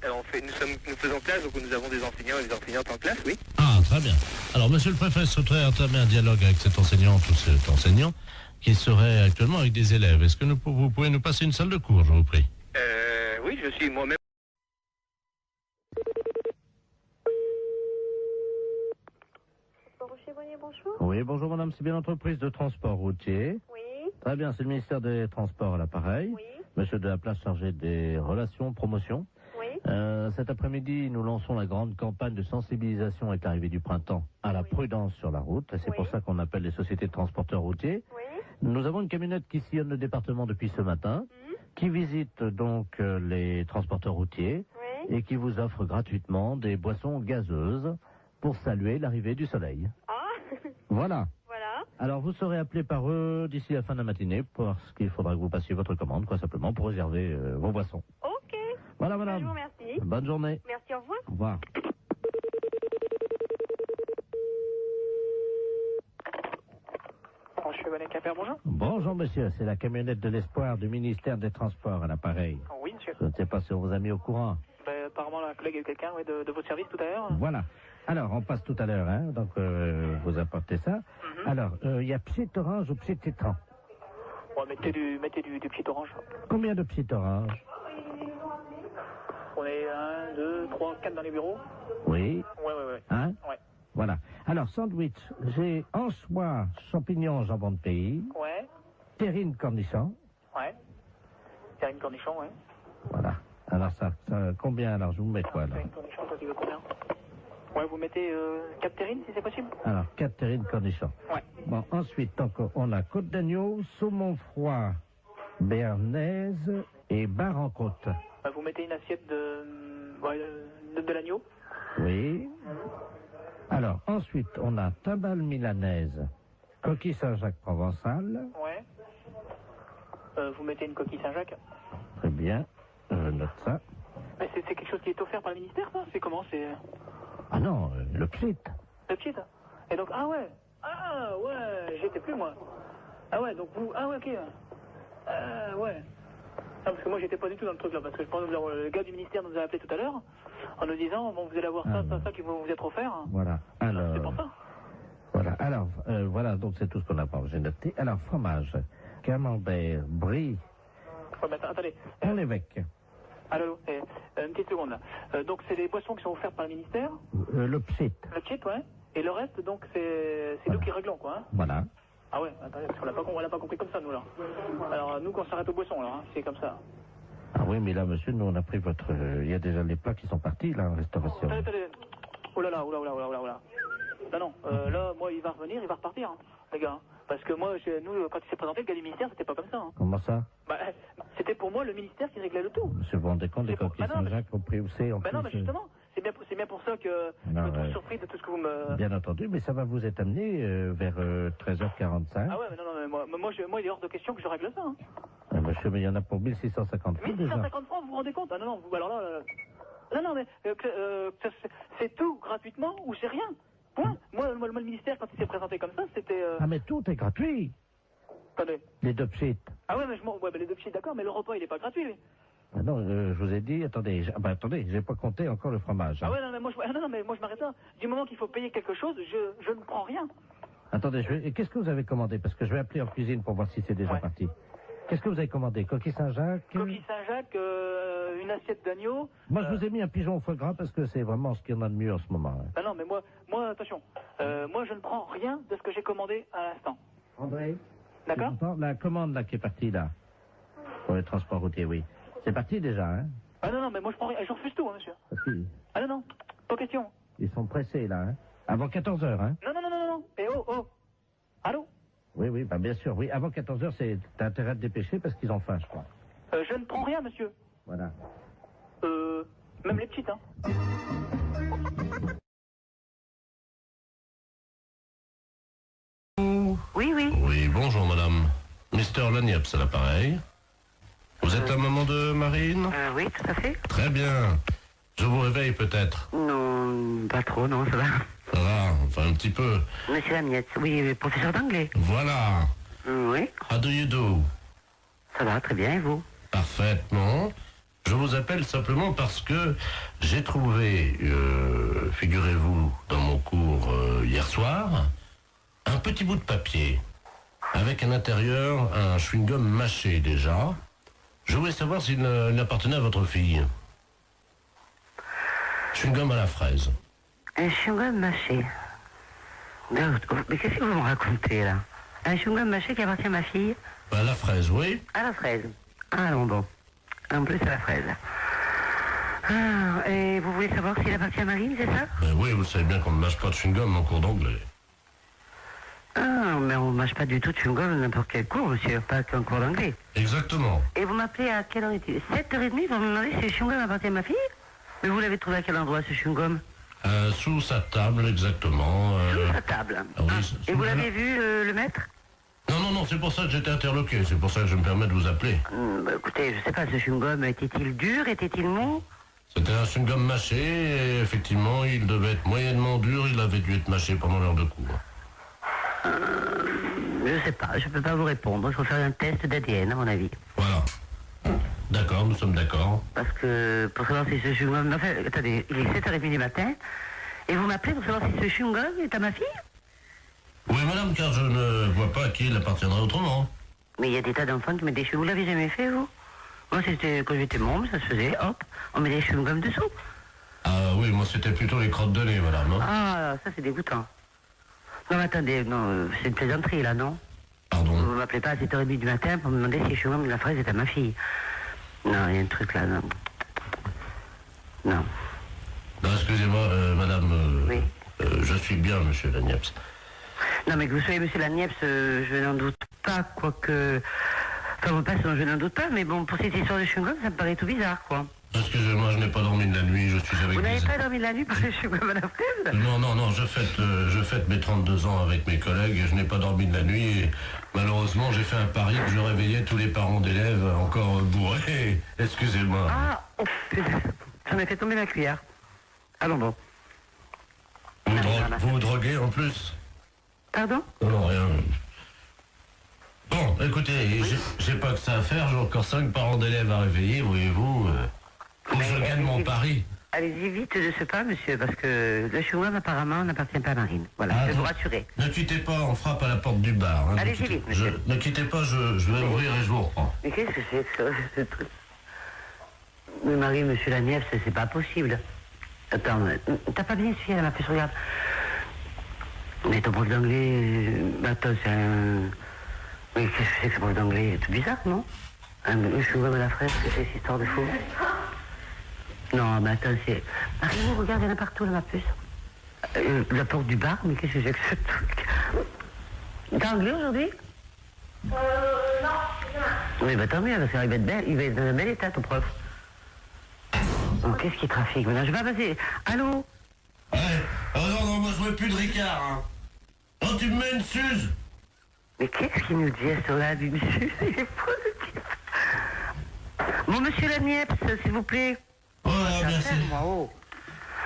Nous faisons classe, donc nous avons des enseignants et des enseignantes en classe, oui. Ah, très bien. Alors, monsieur le préfet souhaiterait entamer un dialogue avec cette enseignante ou cet enseignant qui serait actuellement avec des élèves. Est-ce que vous pouvez nous passer une salle de cours, je vous prie? Oui, je suis moi-même. Bonjour. Oui, bonjour madame, c'est bien l'entreprise de transport routier. Oui. Très bien, c'est le ministère des Transports à l'appareil. Oui. Monsieur de la place chargé des relations, promotion. Oui. Cet après-midi, nous lançons la grande campagne de sensibilisation avec l'arrivée du printemps à la prudence sur la route. Et c'est pour ça qu'on appelle les sociétés de transporteurs routiers. Oui. Nous avons une camionnette qui sillonne le département depuis ce matin, qui visite donc les transporteurs routiers et qui vous offre gratuitement des boissons gazeuses pour saluer l'arrivée du soleil. Ah, Voilà. Voilà. Alors, vous serez appelé par eux d'ici la fin de la matinée parce qu'il faudra que vous passiez votre commande, quoi, simplement, pour réserver vos boissons. Ok. Voilà, madame. Je vous remercie. Bonne journée. Merci, au revoir. Au revoir. Bonjour. Bonjour, monsieur. C'est la camionnette de l'espoir du ministère des Transports à l'appareil. Oui, monsieur. Je ne sais pas si on vous a mis au courant. Ben, apparemment, la collègue a eu quelqu'un de votre service tout à l'heure. Voilà. Alors, on passe tout à l'heure, hein. Donc, vous apportez ça. Alors, il y a Psit Orange ou Psit Citron. Ouais, mettez du petit orange. Combien de Psit Orange? On est 1, 2, 3, 4 dans les bureaux. Oui. Ouais. Hein? Ouais. Voilà. Alors, sandwich, j'ai anchois, champignons, jambon de pays. Ouais. Terrine cornichon. Ouais. Terrine cornichon, ouais. Voilà. Alors, ça combien, alors? Je vous mets quoi, là? Terrine cornichon, toi, tu veux combien? Ouais, vous mettez 4 terrines, si c'est possible. Alors, 4 terrines cornichons. Ouais. Bon, ensuite, donc, on a côte d'agneau, saumon froid, béarnaise et bar en côte. Ouais, vous mettez une assiette de l'agneau. Oui. Alors, ensuite, on a timbale milanaise, coquille Saint-Jacques provençal. Ouais. Vous mettez une coquille Saint-Jacques. Très bien, je note ça. Mais c'est quelque chose qui est offert par le ministère, ça? C'est comment? C'est... Ah non, le psit. Le petit. Et donc, ah ouais, j'étais plus moi. Ah ouais, donc vous, ah ouais, ok. Ouais. Ah, parce que moi j'étais pas du tout dans le truc là, parce que je pense que le gars du ministère nous a appelé tout à l'heure en nous disant, bon, vous allez avoir ça qui va vous être offert. Voilà. Alors. C'est pour ça. Voilà. Alors, voilà, donc c'est tout ce qu'on a pas. J'ai noté. Alors, fromage, camembert, brie. Ouais, mais attendez. On l'évêque. Allô, une petite seconde là. Donc c'est des boissons qui sont offertes par le ministère. Le psit. Le psit, ouais. Et le reste, donc, c'est nous qui réglons, quoi. Hein. Voilà. Ah ouais, attendez, parce qu'on l'a pas compris comme ça, nous, là. Alors, nous, quand on s'arrête aux boissons, là, hein, c'est comme ça. Ah oui, mais là, monsieur, nous, on a pris votre... Il y a déjà les plats qui sont partis, là, en restauration. Attendez. Oh là là. Non, là, moi, il va revenir, il va repartir, hein, les gars. Parce que moi, nous, quand il s'est présenté, le gars du ministère, c'était pas comme ça. Hein. Comment ça? Bah, c'était pour moi le ministère qui réglait le tout. Monsieur, vous vous rendez compte des coquilles Saint-Jacques au prix où c'est en plus? Non, mais justement, c'est bien pour ça que je me trouve surpris de tout ce que vous me... Bien entendu, mais ça va vous être amené vers 13h45. Ah ouais, mais non, mais moi, il est hors de question que je règle ça. Hein. Ah, monsieur, mais il y en a pour 1650 francs déjà. 1650 francs, vous vous rendez compte? Ah non, vous, alors là... non, mais c'est tout gratuitement ou c'est rien? Point. Moi, le ministère, quand il s'est présenté comme ça, c'était... Ah, mais tout est gratuit. Attendez. Les deux pchits. Ah ouais, mais les deux pchits, d'accord, mais le repas, il est pas gratuit, lui. Ah non, je vous ai dit, attendez, j'ai pas compté encore le fromage. Hein. Ah ouais, non, mais moi, je m'arrête là. Du moment qu'il faut payer quelque chose, je ne prends rien. Attendez, qu'est-ce que vous avez commandé? Parce que je vais appeler en cuisine pour voir si c'est déjà parti. Qu'est-ce que vous avez commandé? Coquille Saint-Jacques? Coquille Saint-Jacques, une assiette d'agneau. Moi, je vous ai mis un pigeon au foie gras parce que c'est vraiment ce qu'il y en a de mieux en ce moment. Hein. Ah non, mais moi, attention. Moi, je ne prends rien de ce que j'ai commandé à l'instant. André? D'accord? La commande, là, qui est partie, là. Pour les transports routiers, oui. C'est parti déjà, hein? Ah non, mais moi, je prends rien. Je refuse tout, hein, monsieur. Ah non, pas question. Ils sont pressés, là, hein? Avant 14h, hein? Non. Et oh. Allô? Oui, bah bien sûr, oui. Avant 14h, t'as intérêt à te dépêcher parce qu'ils ont faim, je crois. Je ne prends rien, monsieur. Voilà. Même les petites, hein. Oui. Oui, bonjour, madame. Mister Lagneps à l'appareil. Vous êtes la maman de Marine? Oui, tout à fait. Très bien. Je vous réveille peut-être? Non, pas trop, non, ça va. Ça va, enfin un petit peu. Monsieur Lamiette, oui, professeur d'anglais. Voilà. Oui. How do you do? Ça va, très bien, et vous? Parfaitement. Je vous appelle simplement parce que j'ai trouvé, figurez-vous, dans mon cours hier soir, un petit bout de papier avec à l'intérieur un chewing-gum mâché déjà. Je voulais savoir s'il appartenait à votre fille. Chewing-gum à la fraise. Un chewing-gum mâché. Mais qu'est-ce que vous me racontez, là? Un chewing-gum mâché qui appartient à ma fille? À la fraise, oui. À la fraise. Ah non, bon. En plus, à la fraise. Ah, et vous voulez savoir s'il appartient à Marine, c'est ça? Ben oui, vous savez bien qu'on ne mâche pas de chewing-gum en cours d'anglais. Ah, mais on ne mâche pas du tout de chewing-gum n'importe quel cours, monsieur, pas qu'un cours d'anglais. Exactement. Et vous m'appelez à quelle heure est-il? 7h30, vous me demandez si le chewing-gum appartient à ma fille? Mais vous l'avez trouvé à quel endroit, ce chewing-gum? Sous sa table, exactement. Sous sa table. Ah, oui, Et vous l'avez vu, le maître? Non, c'est pour ça que j'étais interloqué, c'est pour ça que je me permets de vous appeler. Bah, écoutez, je sais pas, ce chewing-gum, était-il dur, était-il mou? C'était un chewing-gum mâché, et effectivement, il devait être moyennement dur, il avait dû être mâché pendant l'heure de cours. Je sais pas, je peux pas vous répondre, il faut faire un test d'ADN, à mon avis. Voilà. D'accord, nous sommes d'accord. Parce que, pour savoir si ce chewing-gum... Enfin, attendez, il est 7h30 du matin, et vous m'appelez pour savoir si ce chewing-gum est à ma fille? Oui, madame, car je ne vois pas à qui il appartiendrait autrement. Mais il y a des tas d'enfants qui mettent des chewing-gums. Vous l'avez jamais fait, vous? Moi, c'était quand j'étais môme, ça se faisait, hop, on met des chewing-gums dessous. Ah oui, moi c'était plutôt les crottes de nez, madame. Hein. Ah, ça c'est dégoûtant. Non, mais attendez, non, c'est une plaisanterie, là, non? Pardon? Vous m'appelez pas à 7h30 du matin pour me demander si le chewing-gum de la fraise est à ma fille. Non, il y a un truc là, non. Non. Non, excusez-moi, madame, Oui. je suis bien, monsieur Lagneps. Non, mais que vous soyez monsieur Lagneps, je n'en doute pas, quoique... Enfin, vos passions, je n'en doute pas, mais bon, pour cette histoire de chewing-gum, ça me paraît tout bizarre, quoi. Excusez-moi, je n'ai pas dormi de la nuit, je suis avec Vous n'avez pas dormi de la nuit pour le chewing-gum à la fraise? Non, je fête mes 32 ans avec mes collègues et je n'ai pas dormi de la nuit et malheureusement j'ai fait un pari que je réveillais tous les parents d'élèves encore bourrés. Excusez-moi. Ah, oh, putain, j'en ai fait tomber ma cuillère. Allons bon. Vous vous droguez en plus? Pardon? Non, rien. Bon, écoutez, j'ai pas que ça à faire, j'ai encore 5 parents d'élèves à réveiller, voyez-vous. Faut que je gagne mon pari. Allez-y vite de ce pas, monsieur, parce que le chewing-gum apparemment n'appartient pas à Marine. Voilà, je vais vous rassurer. Ne quittez pas, on frappe à la porte du bar. Hein, allez-y vite, monsieur. Ne quittez pas, je vais ouvrir et je vous reprends. Mais qu'est-ce que c'est que ce truc? Mais Marie, monsieur Lagneps, c'est pas possible. Attends, t'as pas bien suivi, elle m'a fait ce regarde. Mais ton prof d'anglais, attends, c'est un... Mais qu'est-ce que c'est que ce prof d'anglais? C'est bizarre, non? Un chewing-gum à la fraise, que c'est cette histoire de fou? Non, mais attends, c'est... Marie, regarde, il y en a partout, là, ma puce. La porte du bar, mais qu'est-ce que c'est que ce truc? T'as anglais aujourd'hui? Non. Oui, bah tant mieux, parce qu'il va être belle, il va être dans un bel état, ton prof. Oh, qu'est-ce qui trafique maintenant? Je vais pas passer. Allô? Ouais. Oh non, moi je veux plus de Ricard, hein. Oh, tu me mets une suze. Mais qu'est-ce qu'il nous dit à ce là d'une suze? Il est fou, ce type. Bon, monsieur Lagneps, s'il vous plaît. Oh, merci. Moi, oh.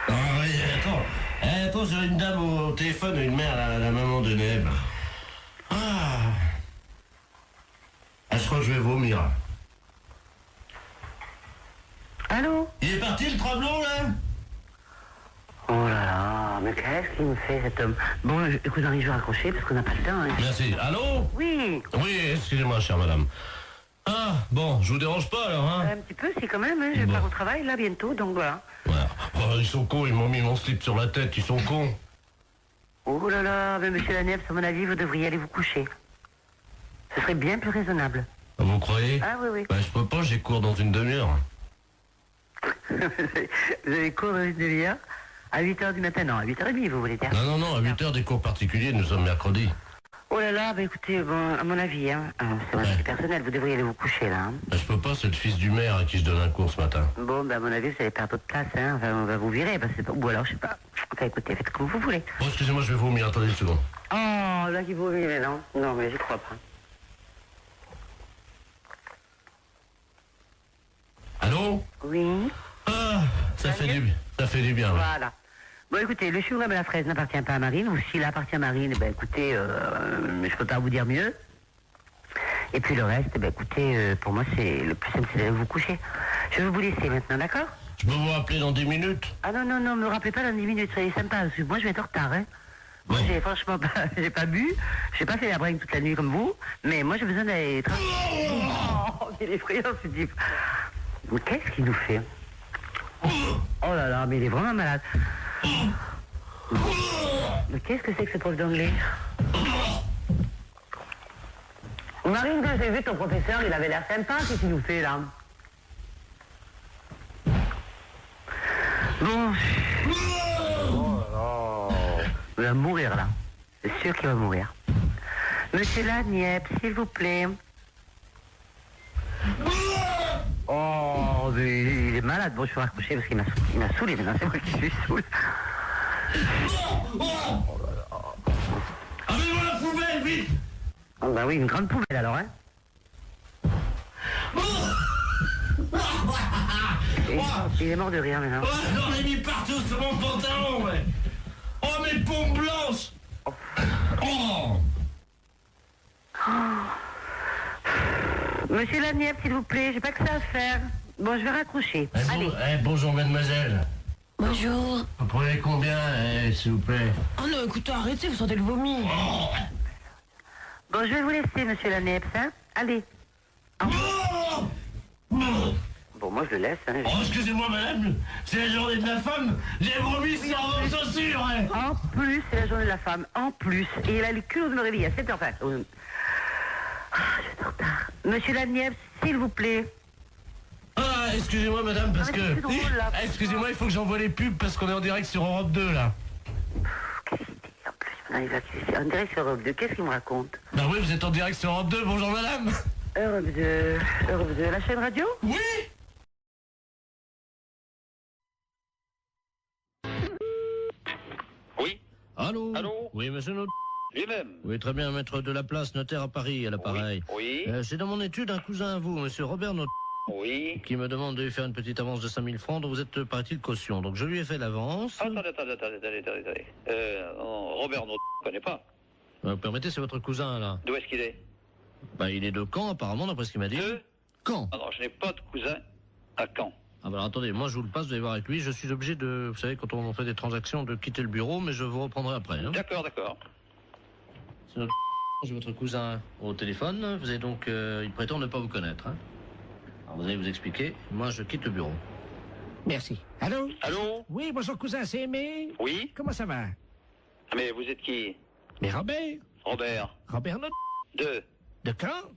Ah oui, attends, j'ai une dame au téléphone et une mère, la maman de Neb. Je crois que je vais vomir. Allô? Il est parti le travelot, là? Oh là là, mais qu'est-ce qu'il me fait, cet homme? Bon, écoute, Henri, je vais raccrocher parce qu'on n'a pas le temps. Hein. Merci. Allô? Oui. Oui, excusez-moi, chère madame. Ah, bon, je vous dérange pas, alors, hein? Un petit peu, si quand même, hein, je pars au travail, là, bientôt, donc voilà. Voilà. Oh, ils sont cons, ils m'ont mis mon slip sur la tête, ils sont cons. Oh là là, mais monsieur Lagneps, à mon avis, vous devriez aller vous coucher. Ce serait bien plus raisonnable. Vous croyez? Ah oui, oui. Bah, je peux pas, j'ai cours dans une demi-heure. Vous avez cours dans une demi-heure? À 8h du matin, non, à 8h30, vous voulez dire? Non, à 8h des cours particuliers, nous sommes mercredi. Oh là là, bah écoutez, bon, à mon avis, hein, c'est mon avis personnel, vous devriez aller vous coucher, là. Hein. Bah, je peux pas, c'est le fils du maire à qui je donne un cours ce matin. Bon, bah à mon avis, vous allez perdre votre place, hein, enfin, on va vous virer, parce que, ou alors, je sais pas. Enfin, écoutez, faites comme vous voulez. Bon, excusez-moi, je vais vomir, attendez une seconde. Oh, là, qui vomit, mais non. Non, mais j'y crois pas. Allô? Oui. Ah, ça fait du bien. Ouais. Voilà. Bon, écoutez, le chewing-gum à la fraise n'appartient pas à Marine, ou s'il appartient à Marine, ben écoutez, je peux pas vous dire mieux. Et puis le reste, ben écoutez, pour moi, c'est le plus simple, c'est d'aller vous coucher. Je vais vous laisser maintenant, d'accord? Je peux vous rappeler dans 10 minutes? Ah non, me rappelez pas dans 10 minutes, soyez sympa, parce que moi, je vais être en retard, hein. Moi, j'ai franchement pas, j'ai pas bu, j'ai pas fait la bringue toute la nuit comme vous, mais moi, j'ai besoin d'aller... Oh, il est effrayant, ce type. Mais qu'est-ce qu'il nous fait? Oh là là, mais il est vraiment malade. Mais qu'est-ce que c'est que ce prof d'anglais? Marine, que j'ai vu ton professeur, il avait l'air sympa, qu'est-ce qu'il nous fait là? Bon. Oh là. Il va mourir là. C'est sûr qu'il va mourir. Monsieur Lagneps, s'il vous plaît. Oh, mais il est malade. Bon, je vais raccrocher parce qu'il m'a saoulé maintenant. C'est moi qui suis saoul. Avez-moi la poubelle, vite! Oh, bah oui, une grande poubelle alors, hein. Il est mort de rire maintenant. Oh, j'en ai mis partout sur mon pantalon, ouais! Oh, mes pompes blanches! Oh! Monsieur Lanièvre, s'il vous plaît, j'ai pas que ça à faire. Bon, je vais raccrocher. Allez. Bonjour, mademoiselle. Bonjour. Vous prenez combien, s'il vous plaît? Oh non, écoutez, arrêtez, vous sentez le vomi. Bon, je vais vous laisser, monsieur Lanièvre, hein. Allez. Bon, moi, je le laisse, hein. Oh, excusez-moi, madame, c'est la journée de la femme. J'ai vomi sur vos chaussures, hein. En plus, c'est la journée de la femme. En plus. Et il a le culot de me réveiller à 7h20. Je suis en retard. Monsieur Lanièvre, s'il vous plaît. Ah, excusez-moi, madame, parce que... c'est drôle, là. Excusez-moi, il faut que j'envoie les pubs parce qu'on est en direct sur Europe 2, là. Qu'est-ce qu'il dit en plus? Non, il va en direct sur Europe 2. Qu'est-ce qu'il me raconte? Bah oui, vous êtes en direct sur Europe 2. Bonjour, madame. Europe 2, la chaîne radio? Oui. Oui. Allô? Allô? Oui, monsieur Not. Lui-même. Oui, très bien, maître de la place, notaire à Paris, à l'appareil. Oui. C'est dans mon étude un cousin à vous, monsieur Robert Not, Oui. qui me demande de lui faire une petite avance de 5000 francs, dont vous êtes, paraît-il, caution. Donc je lui ai fait l'avance. Attendez. Robert, non, je ne connais pas. Vous permettez, c'est votre cousin, là. D'où est-ce qu'il est? Bah, il est de Caen, apparemment, d'après ce qu'il m'a dit. De Caen. Alors, je n'ai pas de cousin à Caen. Ah bah alors, attendez, moi je vous le passe, vous allez voir avec lui. Je suis obligé de, vous savez, quand on fait des transactions, de quitter le bureau, mais je vous reprendrai après. Hein. D'accord. C'est notre j'ai votre cousin au téléphone. Vous avez donc, il prétend ne pas vous connaître. Hein. Alors vous allez vous expliquer. Moi, je quitte le bureau. Merci. Allô? Allô? Oui, bonjour cousin, c'est Aimé. Oui? Comment ça va? Mais vous êtes qui? Mais Robert. Robert Not. De Caen?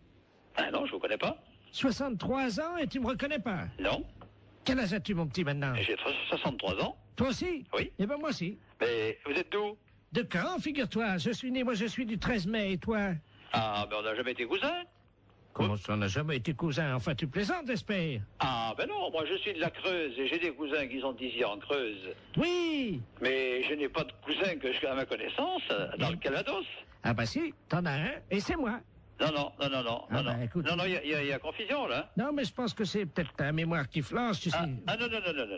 Ah non, je vous connais pas. 63 ans et tu me reconnais pas? Non. Quel âge as-tu, mon petit, maintenant? J'ai 63 ans. Toi aussi? Oui. Eh ben moi aussi. Mais vous êtes d'où? De Caen, figure-toi. Je suis du 13 mai, et toi? Ah, ben on n'a jamais été cousins. Comment ça, on n'a jamais été cousin? Enfin, tu plaisantes, j'espère? Ah, ben non, moi je suis de la Creuse et j'ai des cousins qui sont ici en Creuse. Oui. Mais je n'ai pas de cousin que je à ma connaissance dans le Calvados. Ah bah si, t'en as un, et c'est moi. Non. Écoute, Non, il y a confusion, là. Non, mais je pense que c'est peut-être ta mémoire qui flanche, tu sais.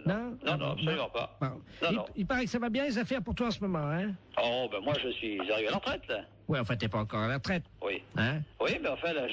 Non, absolument pas. Bon. Non. Il paraît que ça va bien les affaires pour toi en ce moment, hein? Oh, ben moi, je suis arrivé à la retraite, là. Ouais, enfin, t'es pas encore à la retraite. Oui. Hein? Oui, mais enfin, là,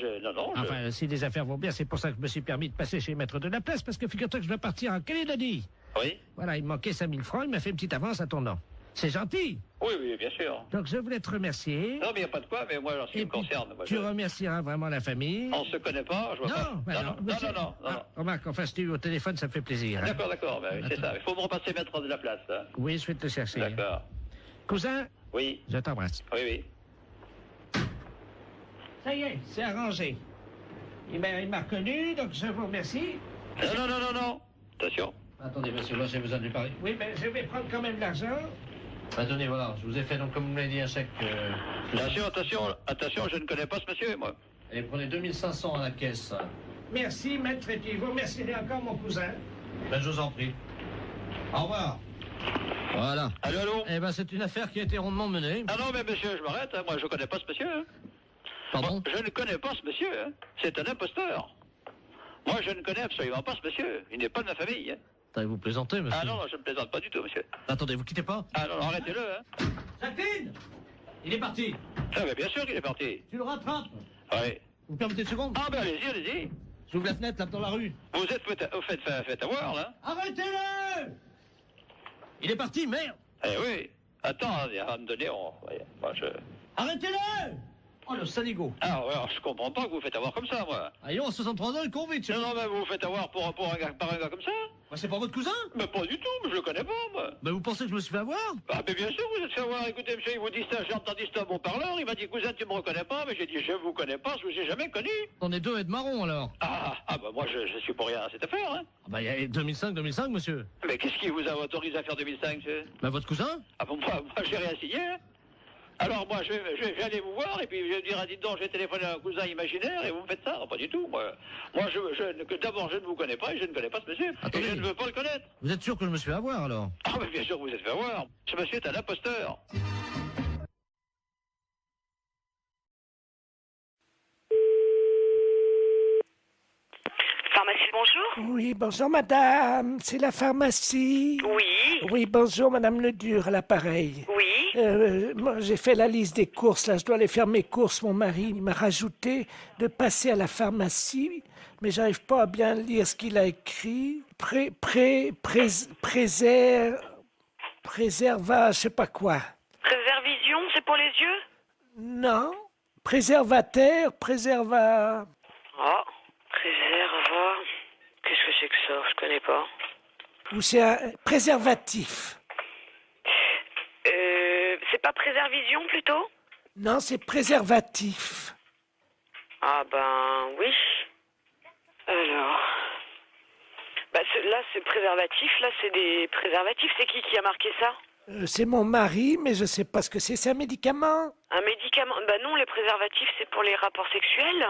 Enfin, si les affaires vont bien, c'est pour ça que je me suis permis de passer chez Maître de la Place, parce que figure-toi que je dois partir en Calédonie. Oui. Voilà, il me manquait 5000 francs, il m'a fait une petite avance à ton nom. C'est gentil. Oui, bien sûr. Donc, je voulais te remercier. Non, mais il n'y a pas de quoi, mais moi, en ce qui me concerne... Moi, tu remercieras vraiment la famille. On se connaît pas, je vois pas... Non. Remarque, enfin, si tu es au téléphone, ça me fait plaisir. Hein. D'accord, ben, c'est ça. Il faut me repasser Maître de la Place, là. Oui, je vais te chercher. D'accord. Cousin? Oui. Je t'embrasse. Oui. Ça y est, c'est arrangé. Il m'a reconnu, donc je vous remercie. Non. Attention. Attendez, monsieur, moi j'ai besoin de lui parler. Oui, mais je vais prendre quand même l'argent. Bah, tenez, voilà, je vous ai fait, donc, comme vous m'avez dit, un chèque... Attention, je ne connais pas ce monsieur, moi. Et prenez 2500 à la caisse. Merci, maître, et puis vous remercierez encore mon cousin. Ben, je vous en prie. Au revoir. Voilà. Allô? Eh ben, c'est une affaire qui a été rondement menée. Ah non, mais monsieur, je m'arrête, hein. Moi, je ne connais pas ce monsieur. Hein. Pardon? Moi, je ne connais pas ce monsieur, hein. C'est un imposteur. Moi, je ne connais absolument pas ce monsieur. Il n'est pas de ma famille, hein. Vous plaisantez, monsieur? Ah non, je ne plaisante pas du tout, monsieur. Attendez, vous quittez pas? Ah non, arrêtez-le, hein. Jacqueline! Il est parti. Ah, mais bien sûr qu'il est parti. Tu le rattrapes? Oui. Vous permettez une seconde? Ah, ben allez-y. J'ouvre la fenêtre, là, dans la rue. Vous êtes fait avoir, là. Arrêtez-le! Il est parti, merde! Eh oui. Attends, à me donner, Arrêtez-le! Oh, le saligo. Ah, ouais, alors, je comprends pas que vous vous faites avoir comme ça, moi. Ah, à 63 ans, il court vite. Non, mais vous vous faites avoir par un gars comme ça? Bah, c'est pas votre cousin? Mais pas du tout, mais je le connais pas, moi. Bah, vous pensez que je me suis fait avoir? Ah, mais bien sûr, vous êtes fait avoir. Écoutez, monsieur, il vous dit ça, j'ai entendu ça à mon parleur. Il m'a dit, cousin, tu me reconnais pas? Mais j'ai dit, je vous connais pas, je vous ai jamais connu. On est deux et de marron, alors. Ah, bah, moi, je suis pour rien à cette affaire, hein. Ah, bah, il y a 2005, monsieur. Mais qu'est-ce qui vous a autorisé à faire 2005, monsieur? Bah, votre cousin? Ah, bon, moi, j'ai rien signé, hein. Alors moi, je vais aller vous voir et puis je vais dire, dites donc, j'ai téléphoné à un cousin imaginaire et vous me faites ça. Pas du tout. Moi, d'abord, je ne vous connais pas et je ne connais pas ce monsieur. Attendez. Et je ne veux pas le connaître. Vous êtes sûr que je me suis fait avoir, alors? Ah, mais bien sûr que vous êtes fait avoir. Ce monsieur est un imposteur. Pharmacie, bonjour. Oui, bonjour madame, c'est la pharmacie. Oui. Oui, bonjour madame Ledur, à l'appareil. Oui. Moi, j'ai fait la liste des courses, là, je dois aller faire mes courses. Mon mari il m'a rajouté de passer à la pharmacie, mais j'arrive pas à bien lire ce qu'il a écrit. Préserva, je sais pas quoi. Préservision, c'est pour les yeux? Non, préservateur, préserva... Oh, préserva... Qu'est-ce que c'est que ça? Je connais pas. Ou c'est un préservatif. C'est pas préservision plutôt? Non, c'est préservatif. Ah ben oui. Alors... Bah là c'est préservatif, là c'est des préservatifs. C'est qui a marqué ça? C'est mon mari, mais je sais pas ce que c'est. C'est un médicament? Un médicament? Bah non, les préservatifs c'est pour les rapports sexuels.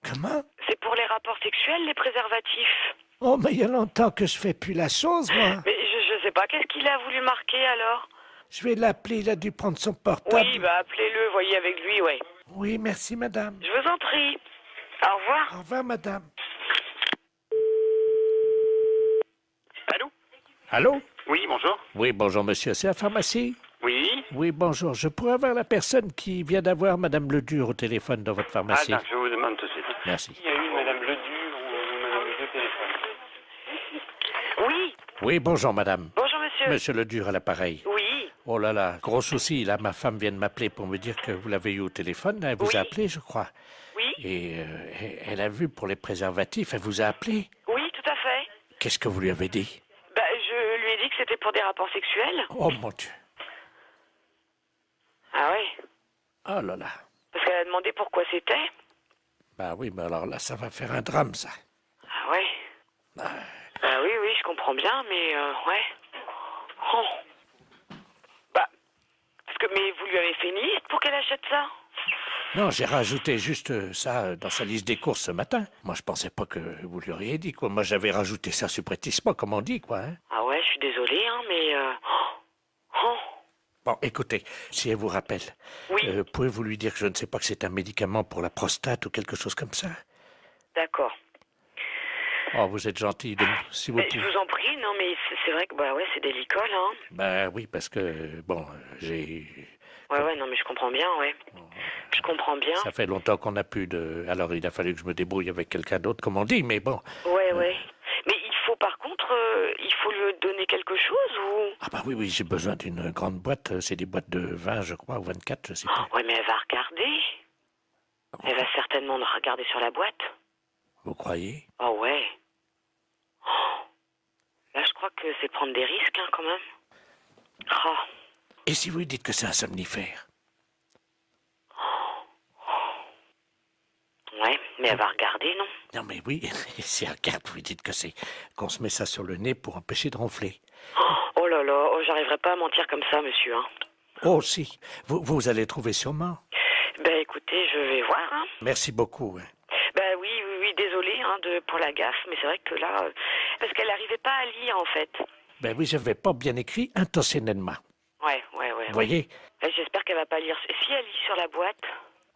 Comment? C'est pour les rapports sexuels, les préservatifs. Oh, mais il y a longtemps que je fais plus la chose, moi. Mais je sais pas, qu'est-ce qu'il a voulu marquer alors? Je vais l'appeler, il a dû prendre son portable. Oui, bah appelez-le, voyez avec lui, ouais. Oui, merci madame. Je vous en prie. Au revoir. Au revoir madame. Allô? Allô? Oui, bonjour. Oui, bonjour monsieur, c'est la pharmacie? Oui. Oui, bonjour. Je pourrais avoir la personne qui vient d'avoir Madame Ledur au téléphone dans votre pharmacie? Ah, je vous demande tout de suite. Merci. Il y a eu Madame Ledur ou Madame Ledur au téléphone? Oui. Oui, bonjour madame. Bonjour monsieur. Monsieur Ledur à l'appareil. Oui. Oh là là, gros souci. Là, ma femme vient de m'appeler pour me dire que vous l'avez eu au téléphone. Elle vous a appelé, je crois. Oui. Et elle a vu pour les préservatifs. Elle vous a appelé? Oui, tout à fait. Qu'est-ce que vous lui avez dit? Bah, je lui ai dit que c'était pour des rapports sexuels. Oh mon Dieu. Ah oui. Oh là là. Parce qu'elle a demandé pourquoi c'était. Bah oui, mais alors là, ça va faire un drame, ça. Ah ouais. Bah oui, je comprends bien, mais ouais. Oh. Bah, mais vous lui avez fait une liste pour qu'elle achète ça? Non, j'ai rajouté juste ça dans sa liste des courses ce matin. Moi, je pensais pas que vous lui auriez dit, quoi. Moi, j'avais rajouté ça subrepticement, comme on dit, quoi. Hein. Ah ouais, je suis désolée, hein, mais... Oh. Bon, écoutez, si elle vous rappelle, pouvez-vous lui dire que je ne sais pas que c'est un médicament pour la prostate ou quelque chose comme ça? D'accord. Oh, vous êtes gentil, si vous Mais pouvez. je vous en prie, non, mais c'est vrai que, bah ouais, c'est délicat, hein. Ben oui, parce que, bon, j'ai... Ouais, non, mais je comprends bien, ouais. Je comprends bien. Ça fait longtemps qu'on n'a plus de... Alors, il a fallu que je me débrouille avec quelqu'un d'autre, comme on dit, mais bon. Ouais. Mais il faut, par contre, il faut lui donner quelque chose, ou... Ah bah oui, j'ai besoin d'une grande boîte. C'est des boîtes de 20, je crois, ou 24, je sais pas. Ouais, mais elle va regarder. Elle va certainement regarder sur la boîte. Vous croyez? Oh ouais. Là, je crois que c'est prendre des risques, hein, quand même. Oh. Et si vous lui dites que c'est un somnifère? Ouais, mais elle va regarder, non? Non, mais oui, si elle regarde, vous lui dites que c'est qu'on se met ça sur le nez pour empêcher de ronfler. Oh là là, j'arriverai pas à mentir comme ça, monsieur, hein. Oh, si. Vous allez trouver sûrement. Ben, écoutez, je vais voir, hein. Merci beaucoup. Hein. Ben oui, désolé, hein, pour la gaffe, mais c'est vrai que là... parce qu'elle n'arrivait pas à lire, en fait. Ben oui, j'avais pas bien écrit intentionnellement. Ouais. Vous voyez? J'espère qu'elle va pas lire. Si elle lit sur la boîte...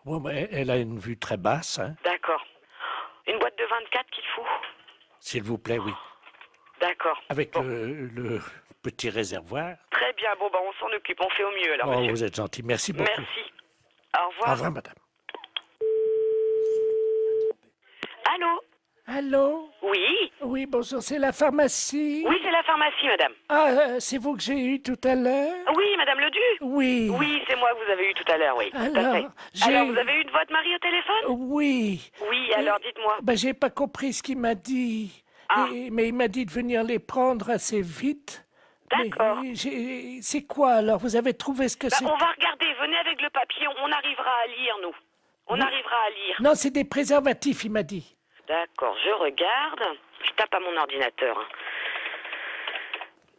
Ouais, mais elle a une vue très basse, hein. D'accord. Une boîte de 24 qu'il faut? S'il vous plaît, oui. D'accord. Avec le petit réservoir. Très bien, bon, on s'en occupe, on fait au mieux, alors, monsieur. Vous êtes gentil, merci beaucoup. Merci. Au revoir. Au revoir, madame. Allô? Allô? Oui? Oui, bonjour, c'est la pharmacie? Oui, c'est la pharmacie, madame. Ah, c'est vous que j'ai eu tout à l'heure? Oui, madame Ledu? Oui. Oui, c'est moi que vous avez eu tout à l'heure, oui. Alors, tout à fait. Alors, vous avez eu de votre mari au téléphone? Oui. Oui, alors dites-moi. Ben, j'ai pas compris ce qu'il m'a dit. Ah. Mais il m'a dit de venir les prendre assez vite. D'accord. C'est quoi alors? Vous avez trouvé ce que c'est? On va regarder, venez avec le papier, on arrivera à lire, nous. On arrivera à lire. Non, c'est des préservatifs, il m'a dit. D'accord, je regarde. Je tape à mon ordinateur. Hein.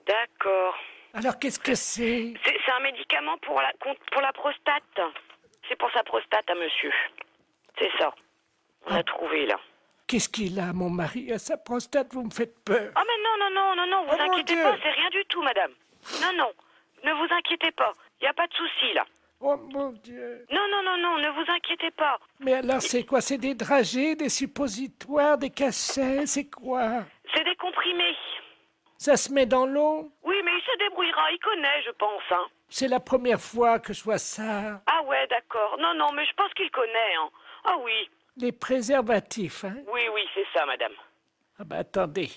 D'accord. Alors qu'est-ce que c'est? C'est un médicament pour la prostate. C'est pour sa prostate à monsieur. C'est ça. On a trouvé là. Qu'est-ce qu'il a, mon mari, à sa prostate? Vous me faites peur. Oh mais non, vous inquiétez pas, c'est rien du tout, madame. Non, ne vous inquiétez pas. Il n'y a pas de souci là. Oh mon Dieu. Non, ne vous inquiétez pas. Mais alors c'est quoi? C'est des dragées, des suppositoires, des cachets, c'est quoi? C'est des comprimés. Ça se met dans l'eau? Oui, mais il se débrouillera, il connaît, je pense, hein. C'est la première fois que je vois ça. Ah ouais, d'accord. Non, mais je pense qu'il connaît, hein. Ah oui. Les préservatifs, hein? Oui, c'est ça, madame. Ah ben attendez,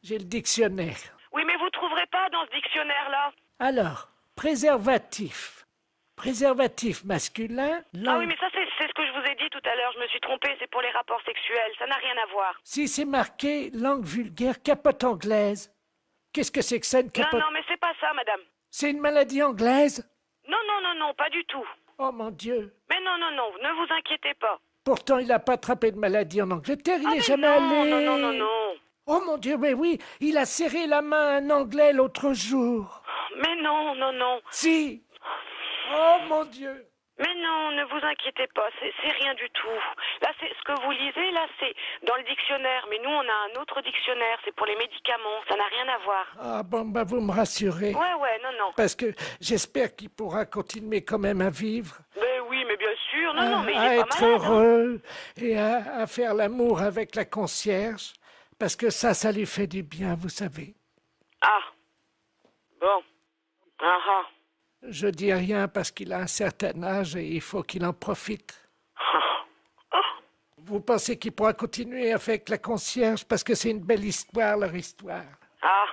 j'ai le dictionnaire. Oui, mais vous trouverez pas dans ce dictionnaire-là. Alors, préservatif. Préservatif masculin. Ah oui, mais ça, c'est ce que je vous ai dit tout à l'heure. Je me suis trompée, c'est pour les rapports sexuels. Ça n'a rien à voir. Si c'est marqué langue vulgaire, capote anglaise. Qu'est-ce que c'est que ça, une capote? Non, mais c'est pas ça, madame. C'est une maladie anglaise? Non, pas du tout. Oh mon Dieu. Mais non, ne vous inquiétez pas. Pourtant, il n'a pas attrapé de maladie en Angleterre, il n'est jamais allé. Non. Oh mon Dieu, mais oui, il a serré la main à un Anglais l'autre jour. Mais non. Si. Oh mon Dieu. Mais non, ne vous inquiétez pas, c'est rien du tout. Là, c'est ce que vous lisez, là, c'est dans le dictionnaire. Mais nous, on a un autre dictionnaire, c'est pour les médicaments. Ça n'a rien à voir. Ah bon, bah vous me rassurez. Ouais, non. Parce que j'espère qu'il pourra continuer quand même à vivre. Ben oui, mais bien sûr, non, mais il à est pas être malade. heureux et à faire l'amour avec la concierge. Parce que ça lui fait du bien, vous savez. Ah. Bon. Ah. Je dis rien parce qu'il a un certain âge et il faut qu'il en profite. Vous pensez qu'il pourra continuer avec la concierge parce que c'est une belle histoire, leur histoire? Ah,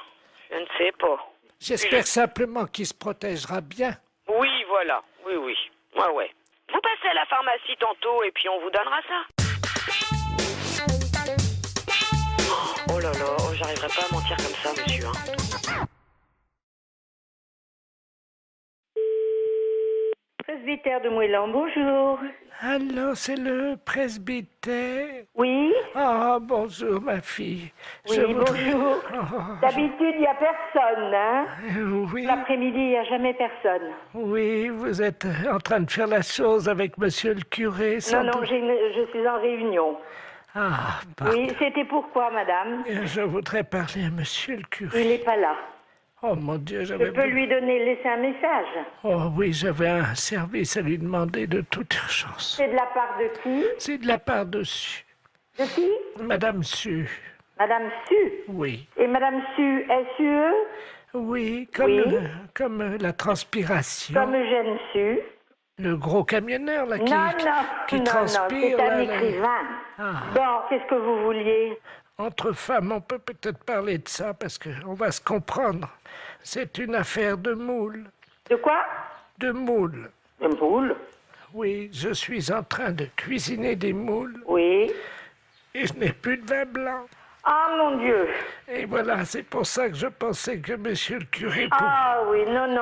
je ne sais pas. J'espère simplement qu'il se protégera bien. Oui, voilà. Oui. Ouais. Vous passez à la pharmacie tantôt et puis on vous donnera ça. Oh là là, j'arriverai pas à mentir comme ça, monsieur, hein. Presbytère de Moëlan, bonjour. Allô, c'est le presbytère? Oui. Ah, bonjour, ma fille. Oui, bonjour. D'habitude, il n'y a personne, hein? Oui. L'après-midi, il n'y a jamais personne. Oui, vous êtes en train de faire la chose avec monsieur le curé, sans Non, doute. je suis en réunion. Ah, pardon. Oui, c'était pourquoi, madame? Je voudrais parler à monsieur le curé. Il n'est pas là. Oh mon Dieu, Je peux lui laisser un message. Oh oui, j'avais un service à lui demander de toute urgence. C'est de la part de qui? C'est de la part de Su. De qui? Madame Su. Madame Su? Oui. Et Madame Su, S-U-E? Oui, comme la transpiration. Comme Eugène Su? Le gros camionneur, là, qui non, transpire. c'est un écrivain. Bon, qu'est-ce que vous vouliez? Entre femmes, on peut peut-être parler de ça, parce qu'on va se comprendre. C'est une affaire de moule. De quoi? De moules. De moules? Oui, je suis en train de cuisiner des moules. Oui. Et je n'ai plus de vin blanc. Ah, mon Dieu. Et voilà, c'est pour ça que je pensais que monsieur le curé... Ah oui, non,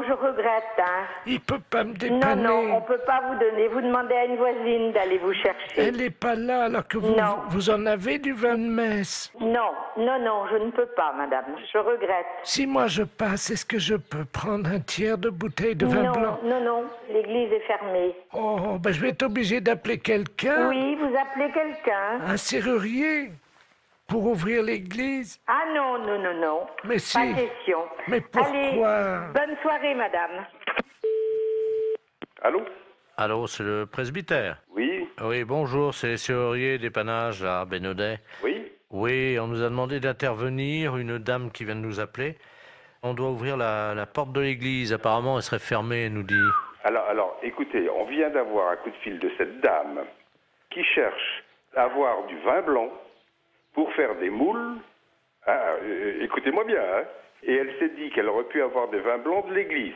je regrette, hein. Il peut pas me dépanner. Non, on peut pas vous donner. Vous demandez à une voisine d'aller vous chercher. Elle n'est pas là, alors que vous en avez du vin de messe. Non, je ne peux pas, madame. Je regrette. Si moi je passe, est-ce que je peux prendre un tiers de bouteille de vin blanc? Non, l'église est fermée. Oh, ben je vais être obligé d'appeler quelqu'un. Oui, vous appelez quelqu'un. Un serrurier pour ouvrir l'église. Ah non. Mais si. Pas question. Mais pourquoi? Allez, bonne soirée, madame. Allô, c'est le presbytère? Oui. Oui, bonjour, c'est les serruriers dépannage à Bénodet. Oui. Oui, on nous a demandé d'intervenir, une dame qui vient de nous appeler. On doit ouvrir la porte de l'église, apparemment elle serait fermée, elle nous dit. Alors, écoutez, on vient d'avoir un coup de fil de cette dame qui cherche à avoir du vin blanc pour faire des moules. Écoutez-moi bien, hein. Et elle s'est dit qu'elle aurait pu avoir des vins blancs de l'église,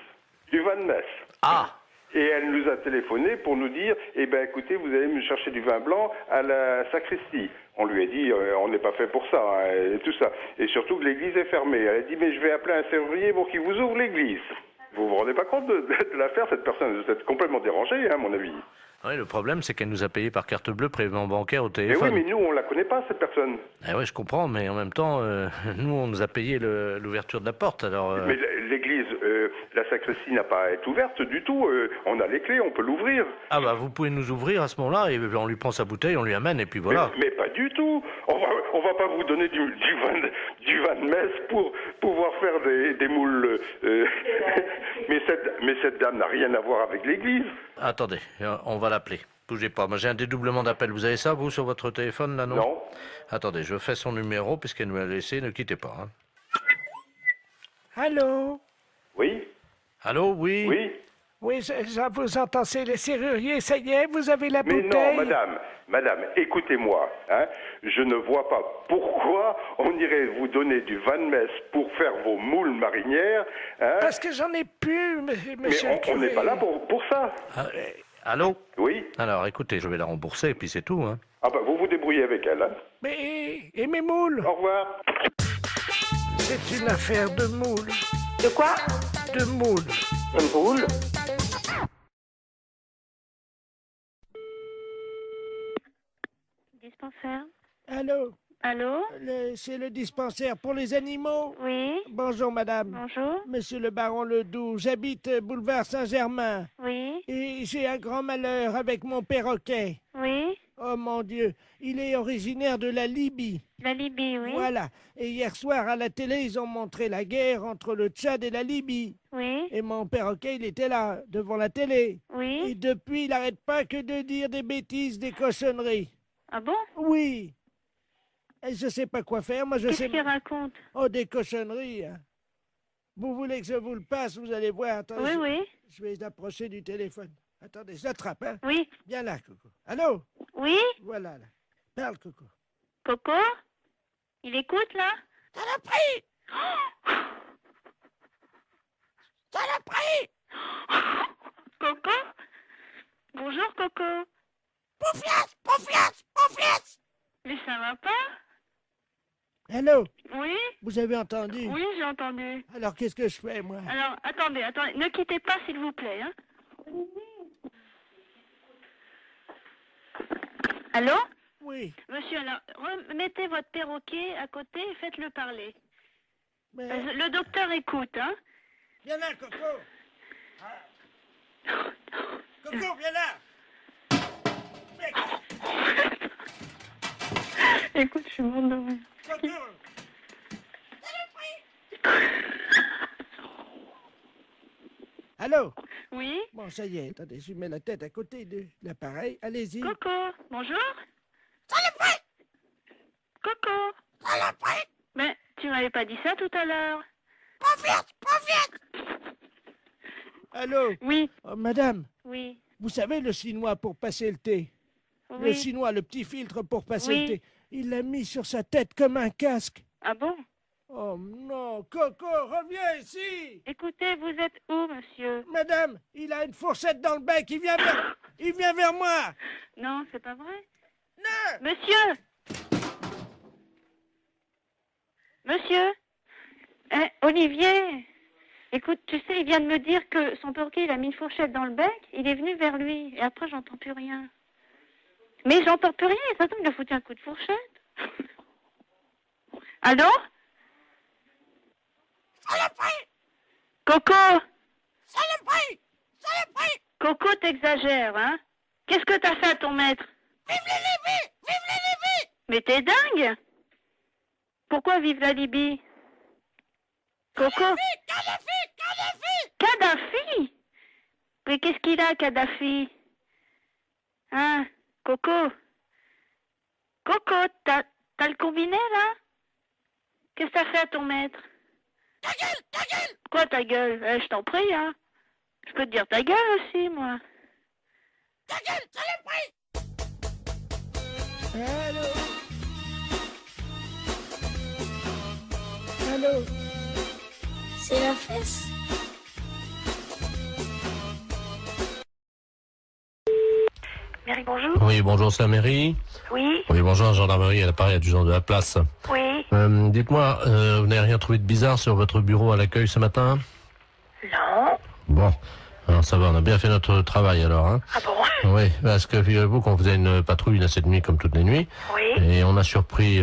du vin de messe. Ah! Et elle nous a téléphoné pour nous dire, écoutez, vous allez me chercher du vin blanc à la sacristie. On lui a dit, on n'est pas fait pour ça, hein, et tout ça. Et surtout que l'église est fermée. Elle a dit, mais je vais appeler un serrurier pour qu'il vous ouvre l'église. Vous vous rendez pas compte de l'affaire, cette personne? Vous êtes complètement dérangé, hein, à mon avis. Oui, le problème, c'est qu'elle nous a payé par carte bleue prélèvement bancaire au Mais téléphone. oui, mais nous, on la connaît pas, cette personne. Eh oui, je comprends, mais en même temps, nous, on nous a payé l'ouverture de la porte, alors... Mais l'église, la sacristie n'a pas à être ouverte du tout. On a les clés, on peut l'ouvrir. Ah bah, vous pouvez nous ouvrir à ce moment-là, et on lui prend sa bouteille, on lui amène, et puis voilà. Mais pas du tout. On va pas vous donner du vin de messe pour pouvoir faire des moules. mais cette dame n'a rien à voir avec l'église. Attendez, on va l'appeler. Bougez pas. Moi, j'ai un dédoublement d'appel. Vous avez ça, vous, sur votre téléphone, là, non? Non. Attendez, je fais son numéro, puisqu'elle nous l'a laissé. Ne quittez pas. Hein. Allô? Oui. Allô, oui? Oui. Oui, je vous entends, c'est les serruriers, ça y est, vous avez la Mais bouteille? non, madame, écoutez-moi. Hein, je ne vois pas pourquoi on irait vous donner du vin de messe pour faire vos moules marinières. Hein. Parce que j'en ai plus, monsieur Mais on n'est pas là pour ça. Allô? Oui. Alors, écoutez, je vais la rembourser, et puis c'est tout. Hein. Ah bah, vous vous débrouillez avec elle. Hein. Mais, et mes moules? Au revoir. C'est une affaire de moules. De quoi? De moules. De moules? Dispensaire. Allô? Allô? C'est le dispensaire pour les animaux? Oui. Bonjour, madame. Bonjour. Monsieur le baron Ledoux, j'habite boulevard Saint-Germain. Oui. Et j'ai un grand malheur avec mon perroquet. Oui. Oh mon Dieu, il est originaire de la Libye. La Libye, oui. Voilà. Et hier soir, à la télé, ils ont montré la guerre entre le Tchad et la Libye. Oui. Et mon perroquet, il était là, devant la télé. Oui. Et depuis, il n'arrête pas que de dire des bêtises, des cochonneries. Ah bon? Oui. Et je sais pas quoi faire, moi je sais... Qu'est-ce qu'il raconte? Oh, des cochonneries. Hein. Vous voulez que je vous le passe, vous allez voir. Attendez, Oui, oui. Je vais l'approcher du téléphone. Attendez, je l'attrape, hein. Oui. Viens là, Coco. Allô? Oui? Voilà, là. Parle, Coco. Coco? Il écoute, là? Ça l'a pris! Ça l'a pris! Coco? Bonjour, Coco. Poufias! Poufias! Poufias! Mais ça va pas? Allô? Oui? Vous avez entendu? Oui, j'ai entendu. Alors, qu'est-ce que je fais, moi? Alors, attendez, ne quittez pas, s'il vous plaît, hein? Allô? Oui. Monsieur, alors, remettez votre perroquet à côté et faites-le parler. Mais... Le docteur écoute, hein? Viens là, Coco! Coco, viens là! Écoute, je suis morte de rire. Coco! Allô? Oui? Bon, ça y est, attendez, je mets la tête à côté de l'appareil. Allez-y. Coco, bonjour? Saloperie! Coco! Saloperie! Mais tu m'avais pas dit ça tout à l'heure. Pas vite! Allô? Oui. Oh, madame? Oui. Vous savez le chinois pour passer le thé? Oui. Le chinois, le petit filtre pour passer Oui. le thé. Il l'a mis sur sa tête comme un casque. Ah bon? Oh non, Coco, reviens ici! Écoutez, vous êtes où, monsieur? Madame, il a une fourchette dans le bec, il vient vers moi! Non, c'est pas vrai? Non! Monsieur! Monsieur? Hein, Olivier? Écoute, tu sais, il vient de me dire que son perroquet, il a mis une fourchette dans le bec, il est venu vers lui, et après, j'entends plus rien. Mais j'entends plus rien, ça tombe, il a foutu un coup de fourchette. Allô? Saloperie! Coco! Saloperie! Saloperie! Coco, t'exagères, hein? Qu'est-ce que t'as fait à ton maître? Vive la Libye! Vive la Libye! Mais t'es dingue! Pourquoi vive la Libye? Coco? Kadhafi! Mais qu'est-ce qu'il a, Kadhafi? Hein? Coco? Coco, t'as le combiné, là? Qu'est-ce que t'as fait à ton maître? Ta gueule! Ta gueule! Quoi, ta gueule? Je t'en prie, hein? Je peux te dire ta gueule aussi, moi. Ta gueule! Saloperie! Allô? Allô? C'est la fesse. Mary, bonjour. Oui, bonjour, c'est la mairie. Oui. Oui, bonjour, gendarmerie, à l'appareil adjudant de la place. Oui. Dites-moi, vous n'avez rien trouvé de bizarre sur votre bureau à l'accueil ce matin? Non. Bon. Alors ça va, on a bien fait notre travail alors. Hein. Ah bon? Oui, parce que figurez-vous qu'on faisait une patrouille là, cette nuit comme toutes les nuits. Oui. Et on a surpris,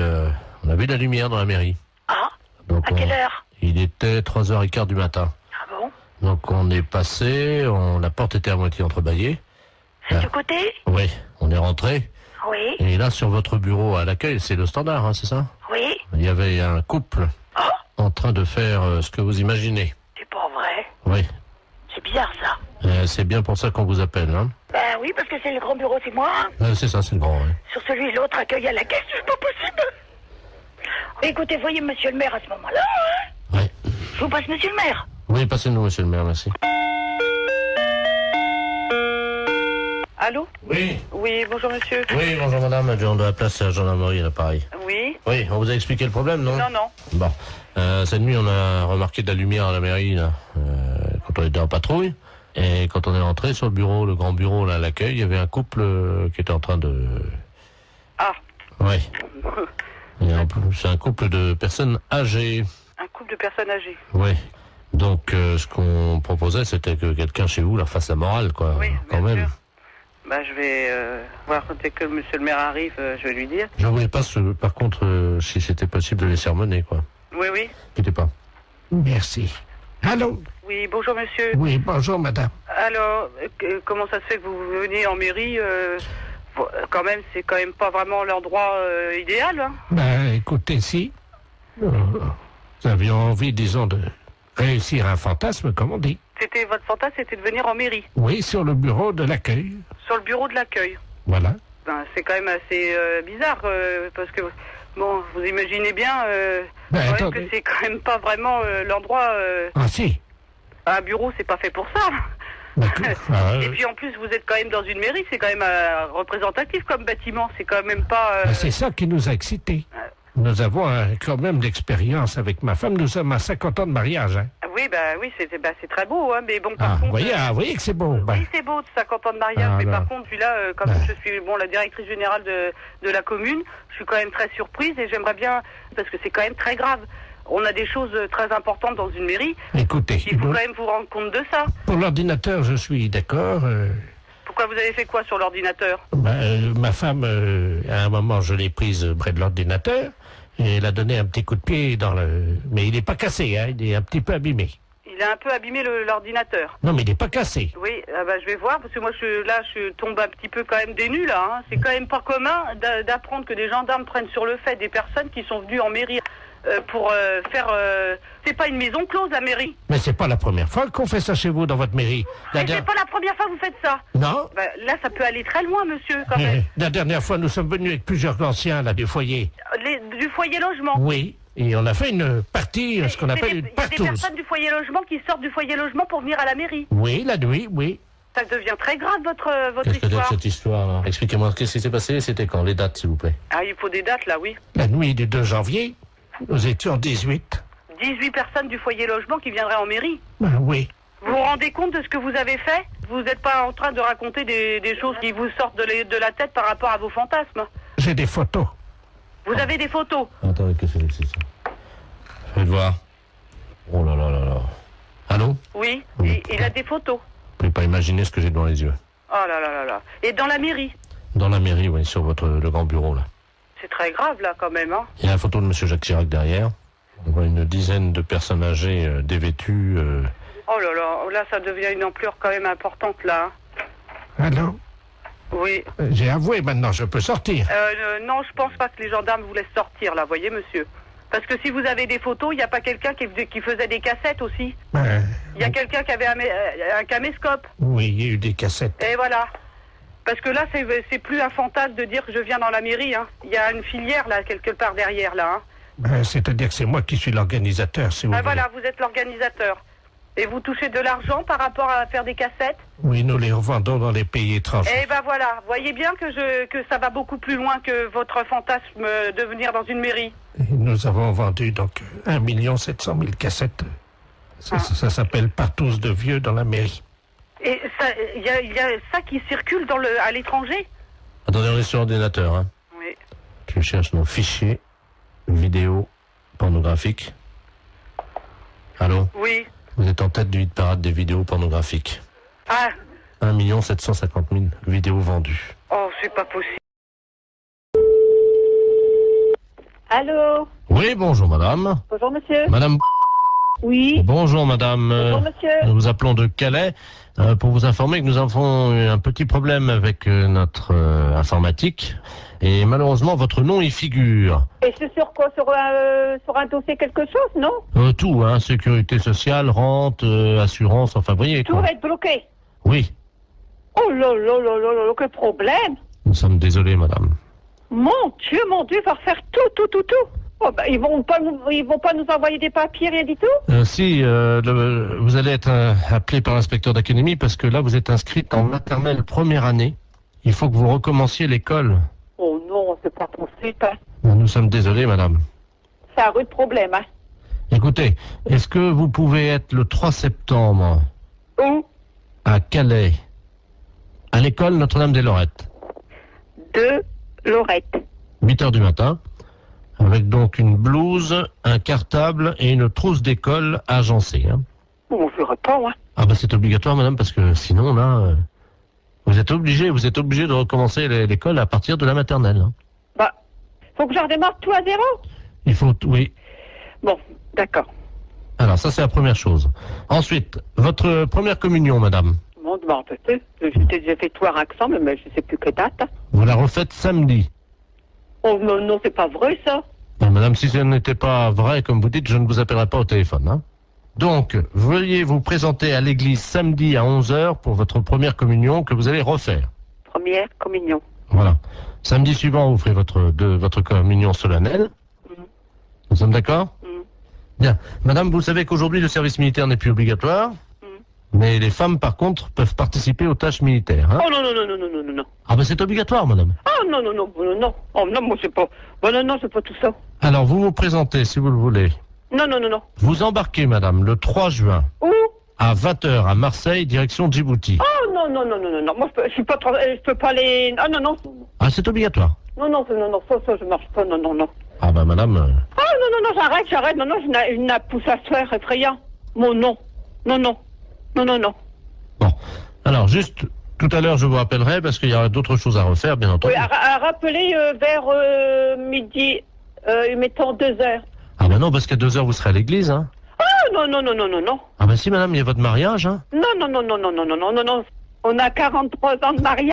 on a vu la lumière dans la mairie. Ah. Donc, à quelle heure? Il était 3h15 du matin. Ah bon? Donc on est passé, la porte était à moitié entrebâillée. C'est du côté? Oui, on est rentré. Oui. Et là, sur votre bureau à l'accueil, c'est le standard, hein, c'est ça? Oui. Il y avait un couple en train de faire ce que vous imaginez. C'est pas vrai. Oui. C'est bizarre ça. C'est bien pour ça qu'on vous appelle, hein? Ben oui, parce que c'est le grand bureau, c'est moi. C'est ça, c'est le grand, oui. Sur celui de l'autre, accueil à la caisse, c'est pas possible. Écoutez, voyez monsieur le maire à ce moment-là. Hein? Oui. Je vous passe monsieur le maire. Oui, passez-nous, monsieur le maire, merci. Allô? Oui. Oui, bonjour monsieur. Oui, bonjour madame, adjoint de la place à gendarmerie, là, pareil. Oui. Oui, on vous a expliqué le problème, non? Non, non. Bon. Cette nuit, on a remarqué de la lumière à la mairie, là, quand on était en patrouille. Et quand on est rentré sur le bureau, le grand bureau, là, à l'accueil, il y avait un couple qui était en train de... Ah. Oui. C'est un couple de personnes âgées. Un couple de personnes âgées. Oui. Donc, ce qu'on proposait, c'était que quelqu'un chez vous leur fasse la morale, quoi. Oui, quand bien même. sûr. Bah, je vais voir dès que monsieur le maire arrive, je vais lui dire. Je voulais pas, par contre, si c'était possible de les sermonner, quoi. Oui, oui. Quittez pas. Merci. Allô? Oui, bonjour monsieur. Oui, bonjour madame. Alors, comment ça se fait que vous venez en mairie quand même, c'est quand même pas vraiment l'endroit idéal, hein? Ben, écoutez, si nous avions envie, disons, de réussir un fantasme, comme on dit. C'était votre fantasme, c'était de venir en mairie? Oui, sur le bureau de l'accueil. Sur le bureau de l'accueil? Voilà. Ben, c'est quand même assez bizarre, parce que, bon, vous imaginez bien que c'est quand même pas vraiment l'endroit... Ah si. Un bureau, c'est pas fait pour ça. Et puis en plus, vous êtes quand même dans une mairie, c'est quand même représentatif comme bâtiment, c'est quand même pas... C'est ça qui nous a excités. Nous avons quand même l'expérience avec ma femme, nous sommes à 50 ans de mariage. Hein. Oui, c'est très beau, hein, mais bon, par contre... Vous voyez que c'est beau. Oui, c'est beau, 50 ans de mariage, mais par contre, puis là, comme je suis la directrice générale de la commune, je suis quand même très surprise et j'aimerais bien, parce que c'est quand même très grave. On a des choses très importantes dans une mairie. Écoutez, il faut quand même vous rendre compte de ça. Pour l'ordinateur, je suis d'accord. Pourquoi vous avez fait quoi sur l'ordinateur? Ma femme, à un moment, je l'ai prise près de l'ordinateur et elle a donné un petit coup de pied dans le... Mais il n'est pas cassé, hein, il est un petit peu abîmé. Il a un peu abîmé l'ordinateur. Non, mais il n'est pas cassé. Oui, je vais voir, parce que moi, je tombe un petit peu quand même des nues, là. Hein. C'est quand même pas commun d'apprendre que des gendarmes prennent sur le fait des personnes qui sont venues en mairie pour faire... C'est pas une maison close, la mairie. Mais c'est pas la première fois qu'on fait ça chez vous, dans votre mairie. Mais c'est pas la première fois que vous faites ça. Non. Là, ça peut aller très loin, monsieur, quand même. La dernière fois, nous sommes venus avec plusieurs anciens, là, du foyer. Du foyer logement? Oui. Et on a fait une partie, ce qu'on appelle une partouze. Il y a des personnes du foyer logement qui sortent du foyer logement pour venir à la mairie. Oui, la nuit, oui. Ça devient très grave, votre Qu'est-ce que histoire. c'est cette histoire, là? Expliquez-moi, qu'est-ce qui s'est passé? C'était quand? Les dates, s'il vous plaît. Ah, il faut des dates, là, oui. La nuit du 2 janvier, nous étions 18. 18 personnes du foyer logement qui viendraient en mairie? Oui. Vous vous rendez compte de ce que vous avez fait? Vous n'êtes pas en train de raconter des choses qui vous sortent de la tête par rapport à vos fantasmes? J'ai des photos. Vous avez des photos? Attendez, qu'est-ce que c'est ça? Faites voir. Oh là là là là. Allô? Oui, il a des photos. Vous pouvez pas imaginer ce que j'ai devant les yeux. Oh là là là là. Et dans la mairie? Dans la mairie, oui, sur le grand bureau, là. C'est très grave, là, quand même, hein? Il y a la photo de M. Jacques Chirac derrière. On voit une dizaine de personnes âgées dévêtues. Oh là là, là, ça devient une ampleur quand même importante, là. Allô? Oui. J'ai avoué, maintenant, je peux sortir. Non, je pense pas que les gendarmes vous laissent sortir, là, voyez, monsieur. Parce que si vous avez des photos, il n'y a pas quelqu'un qui faisait des cassettes aussi? Il y a quelqu'un qui avait un caméscope? Oui, il y a eu des cassettes. Et voilà. Parce que là, c'est plus un fantasme de dire que je viens dans la mairie, hein. Il y a une filière, là, quelque part derrière, là, hein. C'est-à-dire que c'est moi qui suis l'organisateur, si vous voulez. Voilà, vous êtes l'organisateur. Et vous touchez de l'argent par rapport à faire des cassettes? Oui, nous les revendons dans les pays étrangers. Eh ben voilà, voyez bien que ça va beaucoup plus loin que votre fantasme de venir dans une mairie. Et nous avons vendu donc 1 700 000 cassettes. Ça s'appelle partouze de vieux dans la mairie. Et il y a ça qui circule à l'étranger? Attendez, on est sur l'ordinateur, hein? Oui. Je cherche nos fichiers vidéo pornographiques. Allô? Oui. Vous êtes en tête du hit parade des vidéos pornographiques. Ah. 1 750 000 vidéos vendues. Oh, c'est pas possible. Allô? Oui, bonjour madame. Bonjour monsieur. Madame. Oui. Bonjour madame. Bonjour monsieur. Nous vous appelons de Calais pour vous informer que nous avons eu un petit problème avec notre informatique et malheureusement votre nom y figure. Et c'est sur quoi? Sur un dossier quelque chose, non? Tout, hein, sécurité sociale, rente, assurance, enfin vous voyez Tout quoi. va être bloqué. Oui, Oh là là là là là, quel problème! nous sommes désolés madame. Mon Dieu, il va refaire tout. Oh, bah, ils vont pas nous envoyer des papiers, rien du tout? Si, vous allez être appelé par l'inspecteur d'académie parce que là vous êtes inscrite en maternelle première année. Il faut que vous recommenciez l'école. Oh non, c'est pas possible. Hein. Nous sommes désolés madame. C'est un rude problème, hein. Écoutez, est-ce que vous pouvez être le 3 septembre Où? à Calais, à l'école Notre-Dame-des-Lorettes, De Lorette. 8h du matin, avec donc une blouse, un cartable et une trousse d'école agencée. Hein. On ne ferait pas, hein. Ah bah c'est obligatoire madame, parce que sinon là, vous êtes obligé de recommencer l'école à partir de la maternelle. Hein. Bah, faut que je redémarre tout à zéro? Il faut, oui. Bon, d'accord. Alors ça c'est la première chose. Ensuite, votre première communion madame, Bon, bah, en fait, j'ai fait tout à ensemble, mais je sais plus quelle date. Hein. vous la refaites samedi. Oh non, c'est pas vrai, ça. Non, madame, si ce n'était pas vrai, comme vous dites, je ne vous appellerai pas au téléphone. Hein. Donc, veuillez vous présenter à l'église samedi à 11h pour votre première communion que vous allez refaire. Première communion. Voilà. Samedi suivant, vous ferez votre communion solennelle. Nous sommes d'accord? Bien. Madame, vous savez qu'aujourd'hui, le service militaire n'est plus obligatoire. Mais les femmes, par contre, peuvent participer aux tâches militaires. Hein. Oh non. Ah ben c'est obligatoire, madame. Oh non. Oh non, moi c'est pas... Bon, non, c'est pas tout ça. Alors, vous vous présentez, si vous le voulez. Non. Vous embarquez, madame, le 3 juin. Où? À 20h à Marseille, direction Djibouti. Oh non. Moi, je suis pas... Je peux pas aller... Ah non. Ah, c'est obligatoire. Non, ça, je marche pas, non. Ah ben madame... Oh non, j'arrête. Non, je n'ai pousse à se faire effrayant. Mon non. Non. Bon, alors juste, tout à l'heure je vous rappellerai parce qu'il y aura d'autres choses à refaire, bien entendu. Oui, à rappeler vers midi, mettons 2h. Ah ben non, parce qu'à 2h vous serez à l'église, hein. Oh non. Ah ben si madame, il y a votre mariage, hein. Non. On a 43 ans de mariage.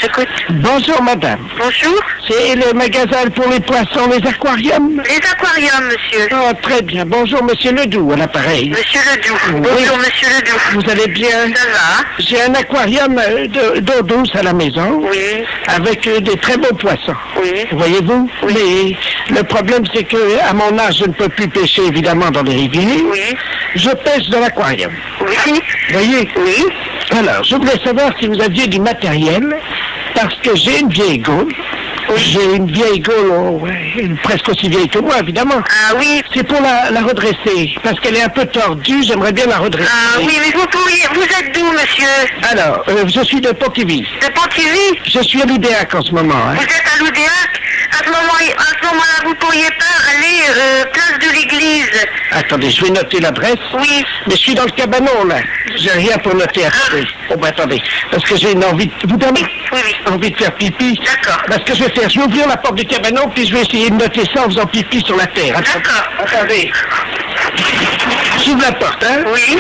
J'écoute. Bonjour madame. Bonjour. C'est le magasin pour les poissons, les aquariums? Les aquariums, monsieur. Oh, très bien. Bonjour monsieur Ledoux, à l'appareil. Monsieur Ledoux. Oui. Bonjour, monsieur Ledoux. Vous allez bien? Ça va? J'ai un aquarium d'eau douce à la maison. Oui. Avec des très beaux poissons. Oui. Voyez-vous? Oui. Mais le problème, c'est que à mon âge, je ne peux plus pêcher, évidemment, dans les rivières. Oui. Je pêche dans l'aquarium. Oui. Voyez? Oui. Alors, je voulais savoir si vous aviez du matériel, parce que j'ai une vieille gaule. J'ai une vieille gaule, presque aussi vieille que moi, évidemment. Ah oui. C'est pour la redresser, parce qu'elle est un peu tordue, j'aimerais bien la redresser. Ah oui, mais vous êtes d'où, monsieur? Alors, je suis de Pontivy. De Pontivy? Je suis à l'Oudéac en ce moment. Hein. Vous êtes à l'Oudéac? À ce moment-là, vous pourriez pas aller place de l'église. Attendez, je vais noter l'adresse. Oui. Mais je suis dans le cabanon, là. J'ai rien pour noter. Attendez. Oh, ben attendez. Parce que j'ai une envie... Vous donnez envie de faire pipi. D'accord. Parce que je vais faire... Je vais ouvrir la porte du cabanon, puis je vais essayer de noter ça en faisant pipi sur la terre. D'accord. Attendez. J'ouvre la porte, hein? Oui.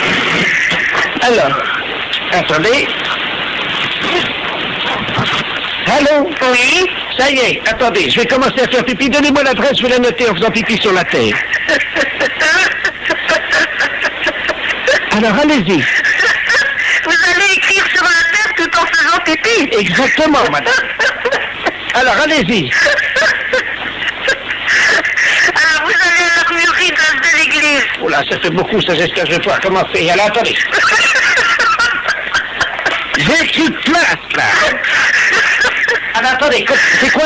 Alors. Attendez. Allô? Oui. Ça y est, attendez, je vais commencer à faire pipi. Donnez-moi l'adresse, je vais la noter en faisant pipi sur la terre. Alors, allez-y. Vous allez écrire sur la terre tout en faisant pipi? Exactement, madame. Alors, allez-y. Alors, vous allez à l'armurerie de l'église. Oh là, ça fait beaucoup, ça, j'espère que je vais pouvoir commencer. Alors, attendez. J'ai écrit place, là. Alors, attendez, c'est quoi?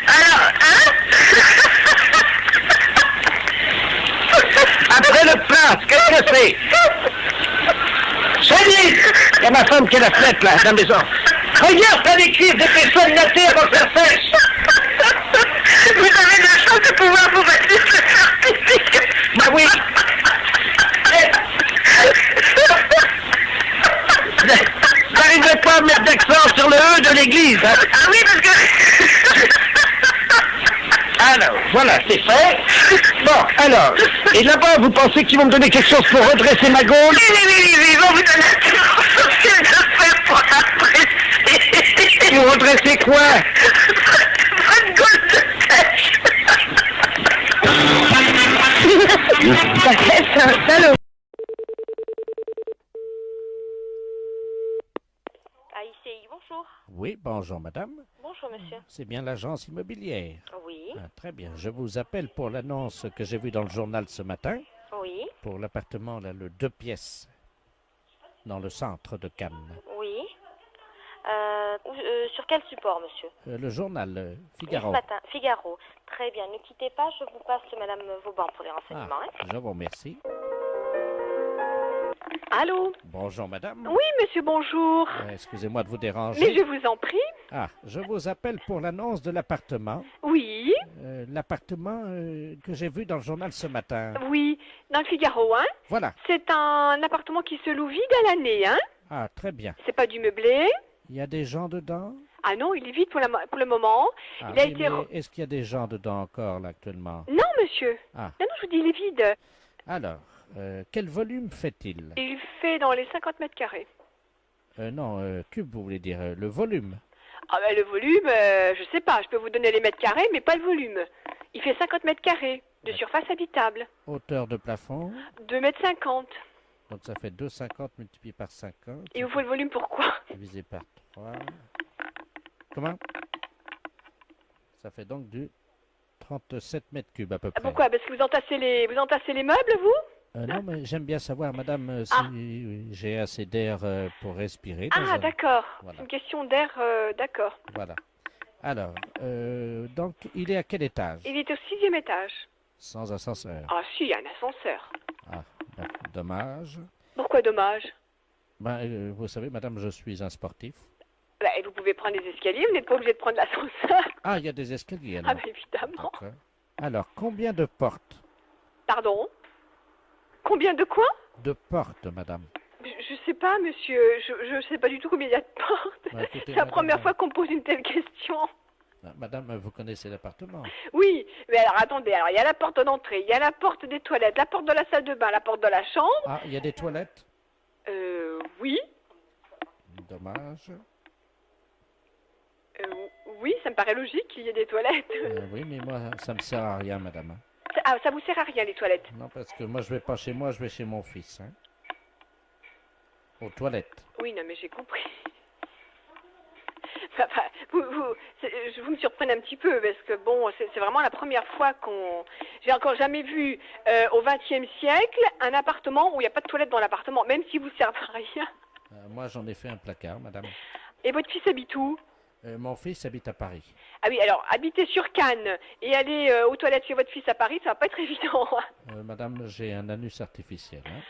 Alors, hein? Après le place, qu'est-ce que c'est? Salut! Il y a ma femme qui est la fenêtre, là, dans la maison. Regarde, t'as écrit des personnes notées avant que ça sèche. Vous avez de la chance de pouvoir vous mettre sur ce certificat. Bah oui. Voilà, c'est fait. Bon, alors, et là-bas, vous pensez qu'ils vont me donner quelque chose pour redresser ma gaule? Oui, ils vont vous donner un social de faire pour la presser. Pour redresser quoi? Votre gaule de pêche. Ça fait un salaud. AICI, bonjour. Oui, bonjour madame. Bonjour monsieur. C'est bien l'agence immobilière. Oui. Ah, très bien. Je vous appelle pour l'annonce que j'ai vue dans le journal ce matin. Oui. Pour l'appartement, là, le 2 pièces, dans le centre de Cannes. Oui. Sur quel support, monsieur? Le journal Figaro. Ce matin, Figaro. Très bien, ne quittez pas, je vous passe madame Vauban pour les renseignements. Ah, je vous remercie. Allô? Bonjour madame. Oui, monsieur, bonjour. Excusez-moi de vous déranger. Mais je vous en prie. Ah, je vous appelle pour l'annonce de l'appartement. Oui. L'appartement que j'ai vu dans le journal ce matin. Oui, dans le Figaro, hein? Voilà. C'est un appartement qui se loue vide à l'année, hein? Ah, très bien. C'est pas du meublé? Il y a des gens dedans? Ah non, il est vide pour le moment. Ah, il a oui, été... mais est-ce qu'il y a des gens dedans encore, là, actuellement? Non, monsieur. Ah. Non, je vous dis, il est vide. Alors, quel volume fait-il? Il fait dans les 50 mètres carrés. Non, cube, vous voulez dire, le volume? Ah ben, le volume, je sais pas, je peux vous donner les mètres carrés, mais pas le volume. Il fait 50 mètres carrés de surface habitable. Hauteur de plafond? 2,50 mètres. Donc ça fait 2,50 multiplié par 50. Et vous faut le volume pourquoi? Divisé par 3. Comment? Ça fait donc du 37 mètres cubes à peu près. Pourquoi? Parce que vous entassez les meubles, vous? Non, mais j'aime bien savoir, madame, si j'ai assez d'air pour respirer. Ah, d'accord. Voilà. C'est une question d'air, d'accord. Voilà. Alors, donc, il est à quel étage? Il est au 6e étage. Sans ascenseur. Ah, si, il y a un ascenseur. Ah, ben, dommage. Pourquoi dommage? Ben, vous savez, madame, je suis un sportif. Ben, vous pouvez prendre des escaliers, vous n'êtes pas obligé de prendre l'ascenseur. Ah, il y a des escaliers, alors. Ah, ben, évidemment. Alors, combien de portes? Pardon? Combien de quoi? De portes, madame. Je sais pas, monsieur. Je sais pas du tout combien il y a de portes. Bah, écoutez, c'est la madame, première fois qu'on me pose une telle question. Madame, vous connaissez l'appartement? Oui, mais alors attendez, alors il y a la porte d'entrée, il y a la porte des toilettes, la porte de la salle de bain, la porte de la chambre. Ah, il y a des toilettes? Oui. Dommage. Oui, ça me paraît logique qu'il y ait des toilettes. Oui, mais moi, ça me sert à rien, madame. Ah, ça vous sert à rien, les toilettes? Non, parce que moi, je vais pas chez moi, je vais chez mon fils. Hein. Aux toilettes. Oui, non, mais j'ai compris. Enfin, vous me surprenez un petit peu, parce que bon, c'est vraiment la première fois qu'on... J'ai encore jamais vu au XXe siècle un appartement où il n'y a pas de toilette dans l'appartement, même si vous servez à rien. Moi, j'en ai fait un placard, madame. Et votre fils habite où? Mon fils habite à Paris. Ah oui, alors, habiter sur Cannes et aller aux toilettes chez votre fils à Paris, ça va pas être évident. Madame, j'ai un anus artificiel. Hein.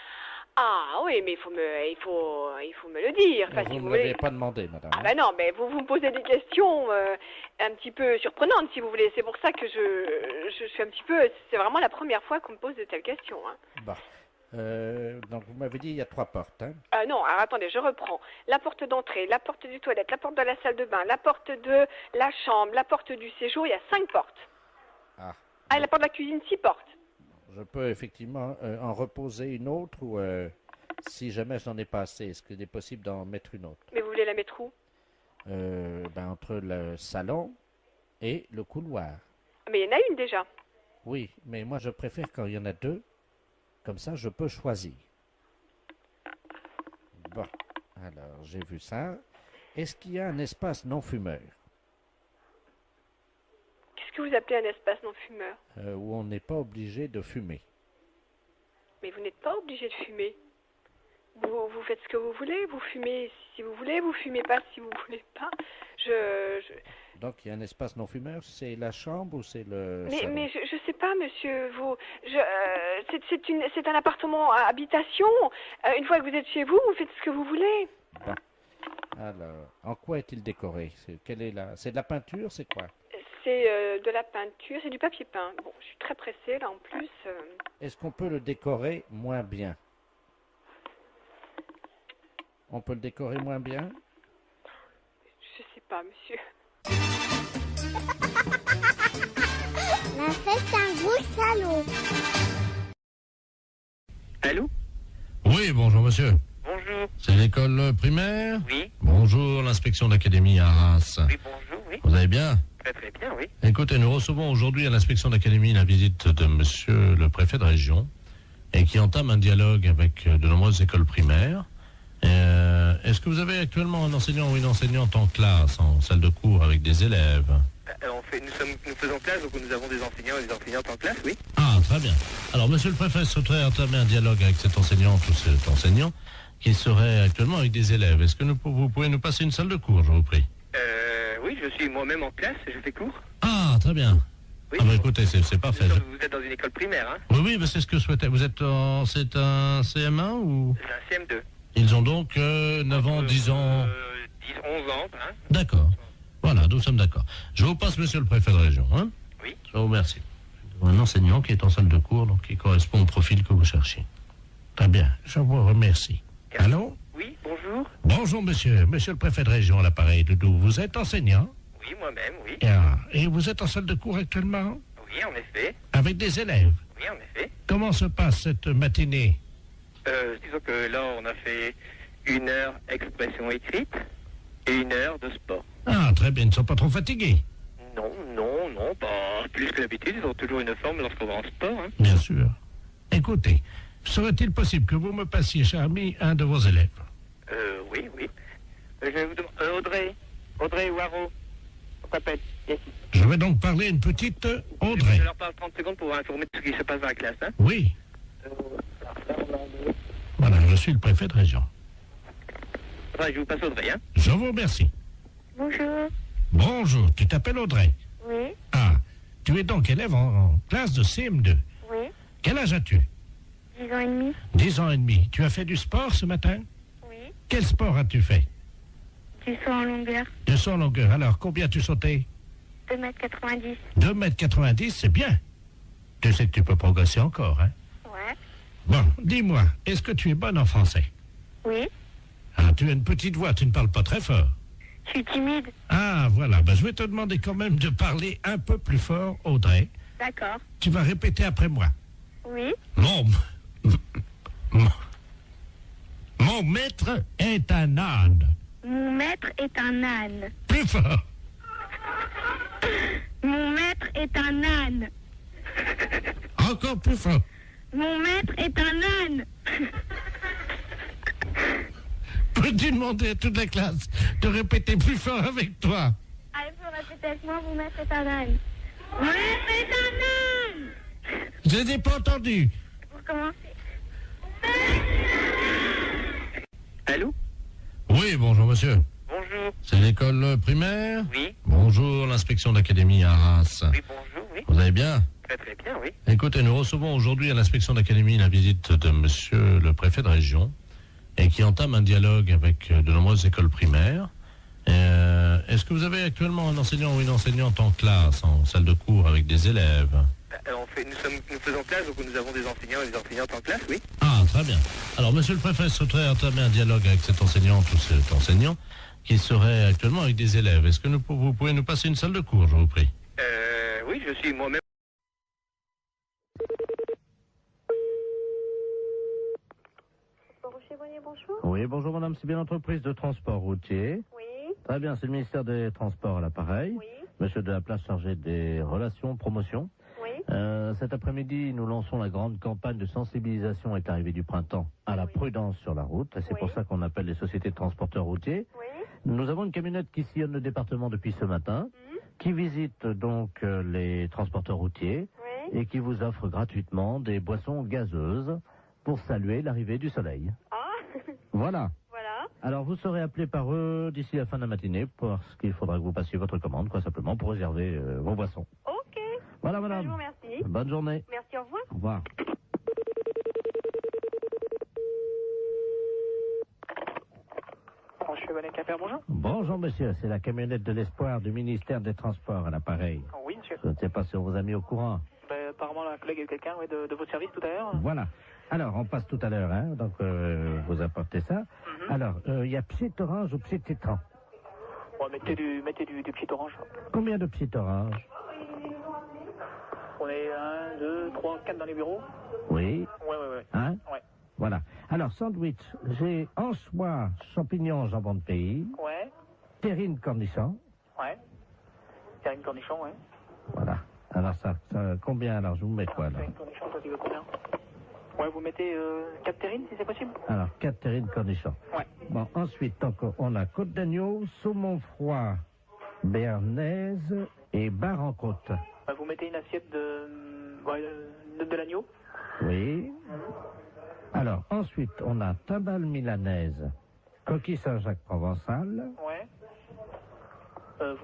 Ah oui, mais il faut me le dire. Enfin, vous si ne vous l'avez voulez. pas demandé, madame. Ah ben non, mais vous me posez des questions un petit peu surprenantes, si vous voulez. C'est pour ça que je suis un petit peu... C'est vraiment la première fois qu'on me pose de telles questions. Hein. Bah. Donc vous m'avez dit il y a 3 portes. Hein. Non, alors attendez, je reprends. La porte d'entrée, la porte des toilettes, la porte de la salle de bain, la porte de la chambre, la porte du séjour, il y a 5 portes. Ah, et la porte de la cuisine, 6 portes. Je peux effectivement en reposer une autre ou si jamais je n'en ai pas assez, est-ce qu'il est possible d'en mettre une autre? Mais vous voulez la mettre où? Entre le salon et le couloir. Mais il y en a une déjà. Oui, mais moi je préfère quand il y en a 2. Comme ça, je peux choisir. Bon, alors, j'ai vu ça. Est-ce qu'il y a un espace non-fumeur? Qu'est-ce que vous appelez un espace non-fumeur? Où on n'est pas obligé de fumer. Mais vous n'êtes pas obligé de fumer. Vous faites ce que vous voulez, vous fumez si vous voulez, vous fumez pas si vous voulez pas. Donc, il y a un espace non-fumeur, c'est la chambre ou c'est le salon? Mais je sais pas, monsieur. C'est un appartement à habitation. Une fois que vous êtes chez vous, vous faites ce que vous voulez. Bon. Alors, en quoi est-il décoré? C'est de la peinture, c'est quoi? C'est de la peinture, c'est du papier peint. Bon, je suis très pressée là en plus. Est-ce qu'on peut le décorer moins bien? On peut le décorer moins bien? Je sais pas, monsieur. La fête bonjour monsieur. Bonjour. C'est l'école primaire? Oui. Bonjour, l'inspection d'académie à Arras. Oui, bonjour, oui. Vous allez bien? Très très bien, oui. Écoutez, nous recevons aujourd'hui à l'inspection d'académie la visite de monsieur le préfet de région et qui entame un dialogue avec de nombreuses écoles primaires. Est-ce que vous avez actuellement un enseignant ou une enseignante en classe, en salle de cours avec des élèves? Nous faisons classe, donc nous avons des enseignants et des enseignantes en classe, oui. Ah, très bien. Alors, monsieur le préfet souhaiterait entamer un dialogue avec cette enseignante ou cet enseignant qui serait actuellement avec des élèves. Est-ce que vous pouvez nous passer une salle de cours, je vous prie? Oui, je suis moi-même en classe, je fais cours. Ah, très bien. Oui. Ah bah écoutez, c'est parfait. Vous êtes dans une école primaire, hein? Oui, oui, mais c'est ce que je souhaitais. C'est un CM1 ou? C'est un CM2. Ils ont donc 9 ans, 10 ans... 10, 11 ans, hein? D'accord. Voilà, nous sommes d'accord. Je vous passe monsieur le préfet de région, hein? Oui. Je vous remercie. Un enseignant qui est en salle de cours, donc qui correspond au profil que vous cherchez. Très bien, je vous remercie. Allô? Oui, bonjour. Bonjour monsieur le préfet de région à l'appareil de Doubs. Vous êtes enseignant? Oui, moi-même, oui. Et vous êtes en salle de cours actuellement? Oui, en effet. Avec des élèves? Oui, en effet. Comment se passe cette matinée? Disons que là, on a fait 1 heure expression écrite et 1 heure de sport. Ah, très bien, ils ne sont pas trop fatigués? Non, pas plus que d'habitude. Ils ont toujours une forme lorsqu'on va en sport, hein. Bien sûr. Écoutez, serait-il possible que vous me passiez, cher ami, un de vos élèves? Oui. Je vais vous demander... Audrey Waro, on s'appelle. Yes. Je vais donc parler à une petite Audrey. Je leur parle 30 secondes pour vous informer de ce qui se passe dans la classe, hein. Oui. Voilà, je suis le préfet de région. Enfin, je vous passe Audrey, hein. Je vous remercie. Bonjour. Bonjour, tu t'appelles Audrey? Oui. Ah, tu es donc élève en classe de CM2. Oui. Quel âge as-tu? 10 ans et demi. 10 ans et demi. Tu as fait du sport ce matin? Oui. Quel sport as-tu fait? Du saut en longueur. Du saut en longueur. Alors, combien as-tu sauté? 2,90 m. 2,90 m, c'est bien. Tu sais que tu peux progresser encore, hein? Ouais. Bon, dis-moi, est-ce que tu es bonne en français? Oui. Ah, tu as une petite voix, tu ne parles pas très fort. Je suis timide. Ah, voilà. Ben, je vais te demander quand même de parler un peu plus fort, Audrey. D'accord. Tu vas répéter après moi. Oui. Mon maître est un âne. Mon maître est un âne. Plus fort. Mon maître est un âne. Encore plus fort. Mon maître est un âne. Peux-tu demander à toute la classe de répéter plus fort avec toi? Ah, il faut répéter avec moi, mon maître est un âne. Mon maître est un âne. Je n'ai pas entendu. Pour commencer. Allô? Oui, bonjour monsieur. Bonjour. C'est l'école primaire? Oui. Bonjour, l'inspection d'académie à Arras. Oui, bonjour, oui. Vous allez bien? Très très bien, oui. Écoutez, nous recevons aujourd'hui à l'inspection d'académie la visite de monsieur le préfet de région et qui entame un dialogue avec de nombreuses écoles primaires. Est-ce que vous avez actuellement un enseignant ou une enseignante en classe, en salle de cours avec des élèves? Nous faisons classe, donc nous avons des enseignants et des enseignantes en classe, oui. Ah, très bien. Alors, monsieur le préfet souhaiterait entamer un dialogue avec cette enseignante ou cet enseignant qui serait actuellement avec des élèves. Est-ce que vous pouvez nous passer une salle de cours, je vous prie? Oui, je suis moi-même. Bonjour. Oui, bonjour madame, c'est bien l'entreprise de transport routier. Oui. Très bien, c'est le ministère des Transports à l'appareil. Oui. Monsieur de la Place chargé des relations, promotion. Oui. Cet après-midi, nous lançons la grande campagne de sensibilisation avec l'arrivée du printemps à la prudence sur la route. Et c'est pour ça qu'on appelle les sociétés de transporteurs routiers. Oui. Nous avons une camionnette qui sillonne le département depuis ce matin, qui visite donc les transporteurs routiers et qui vous offre gratuitement des boissons gazeuses pour saluer l'arrivée du soleil. Ah. Voilà. Voilà. Alors, vous serez appelé par eux d'ici la fin de la matinée parce qu'il faudra que vous passiez votre commande, quoi, simplement, pour réserver vos boissons. Ok. Voilà, madame. Je vous remercie. Bonne journée. Merci, au revoir. Au revoir. Bonjour. Bonjour, monsieur. C'est la camionnette de l'espoir du ministère des Transports à l'appareil. Oui, monsieur. Je ne sais pas si on vous a mis au courant. Ben, apparemment, la collègue est quelqu'un de votre service tout à l'heure. Voilà. Alors, on passe tout à l'heure, hein, donc vous apportez ça. Alors, il y a pied orange ou pied tétran? Bon, mettez du pied orange. Combien de pieds orange? On est 1, 2, 3, 4 dans les bureaux. Oui. Ouais. Hein? Ouais. Voilà. Alors, sandwich, j'ai anchois, champignons, jambon de pays, Ouais. terrine, cornichon. Ouais. Terrine cornichon, ouais. Voilà. Alors, ça combien alors? Je vous mets quoi, alors? Terrine cornichon, toi, tu veux combien? Ouais, vous mettez 4 terrines, si c'est possible? Alors, 4 terrines, cornichons. Ouais. Bon, ensuite, donc, on a côte d'agneau, saumon froid, béarnaise et bar en côte. Ouais, vous mettez une assiette de l'agneau? Oui. Alors, ensuite, on a timbale milanaise, coquille Saint-Jacques provençal, Ouais.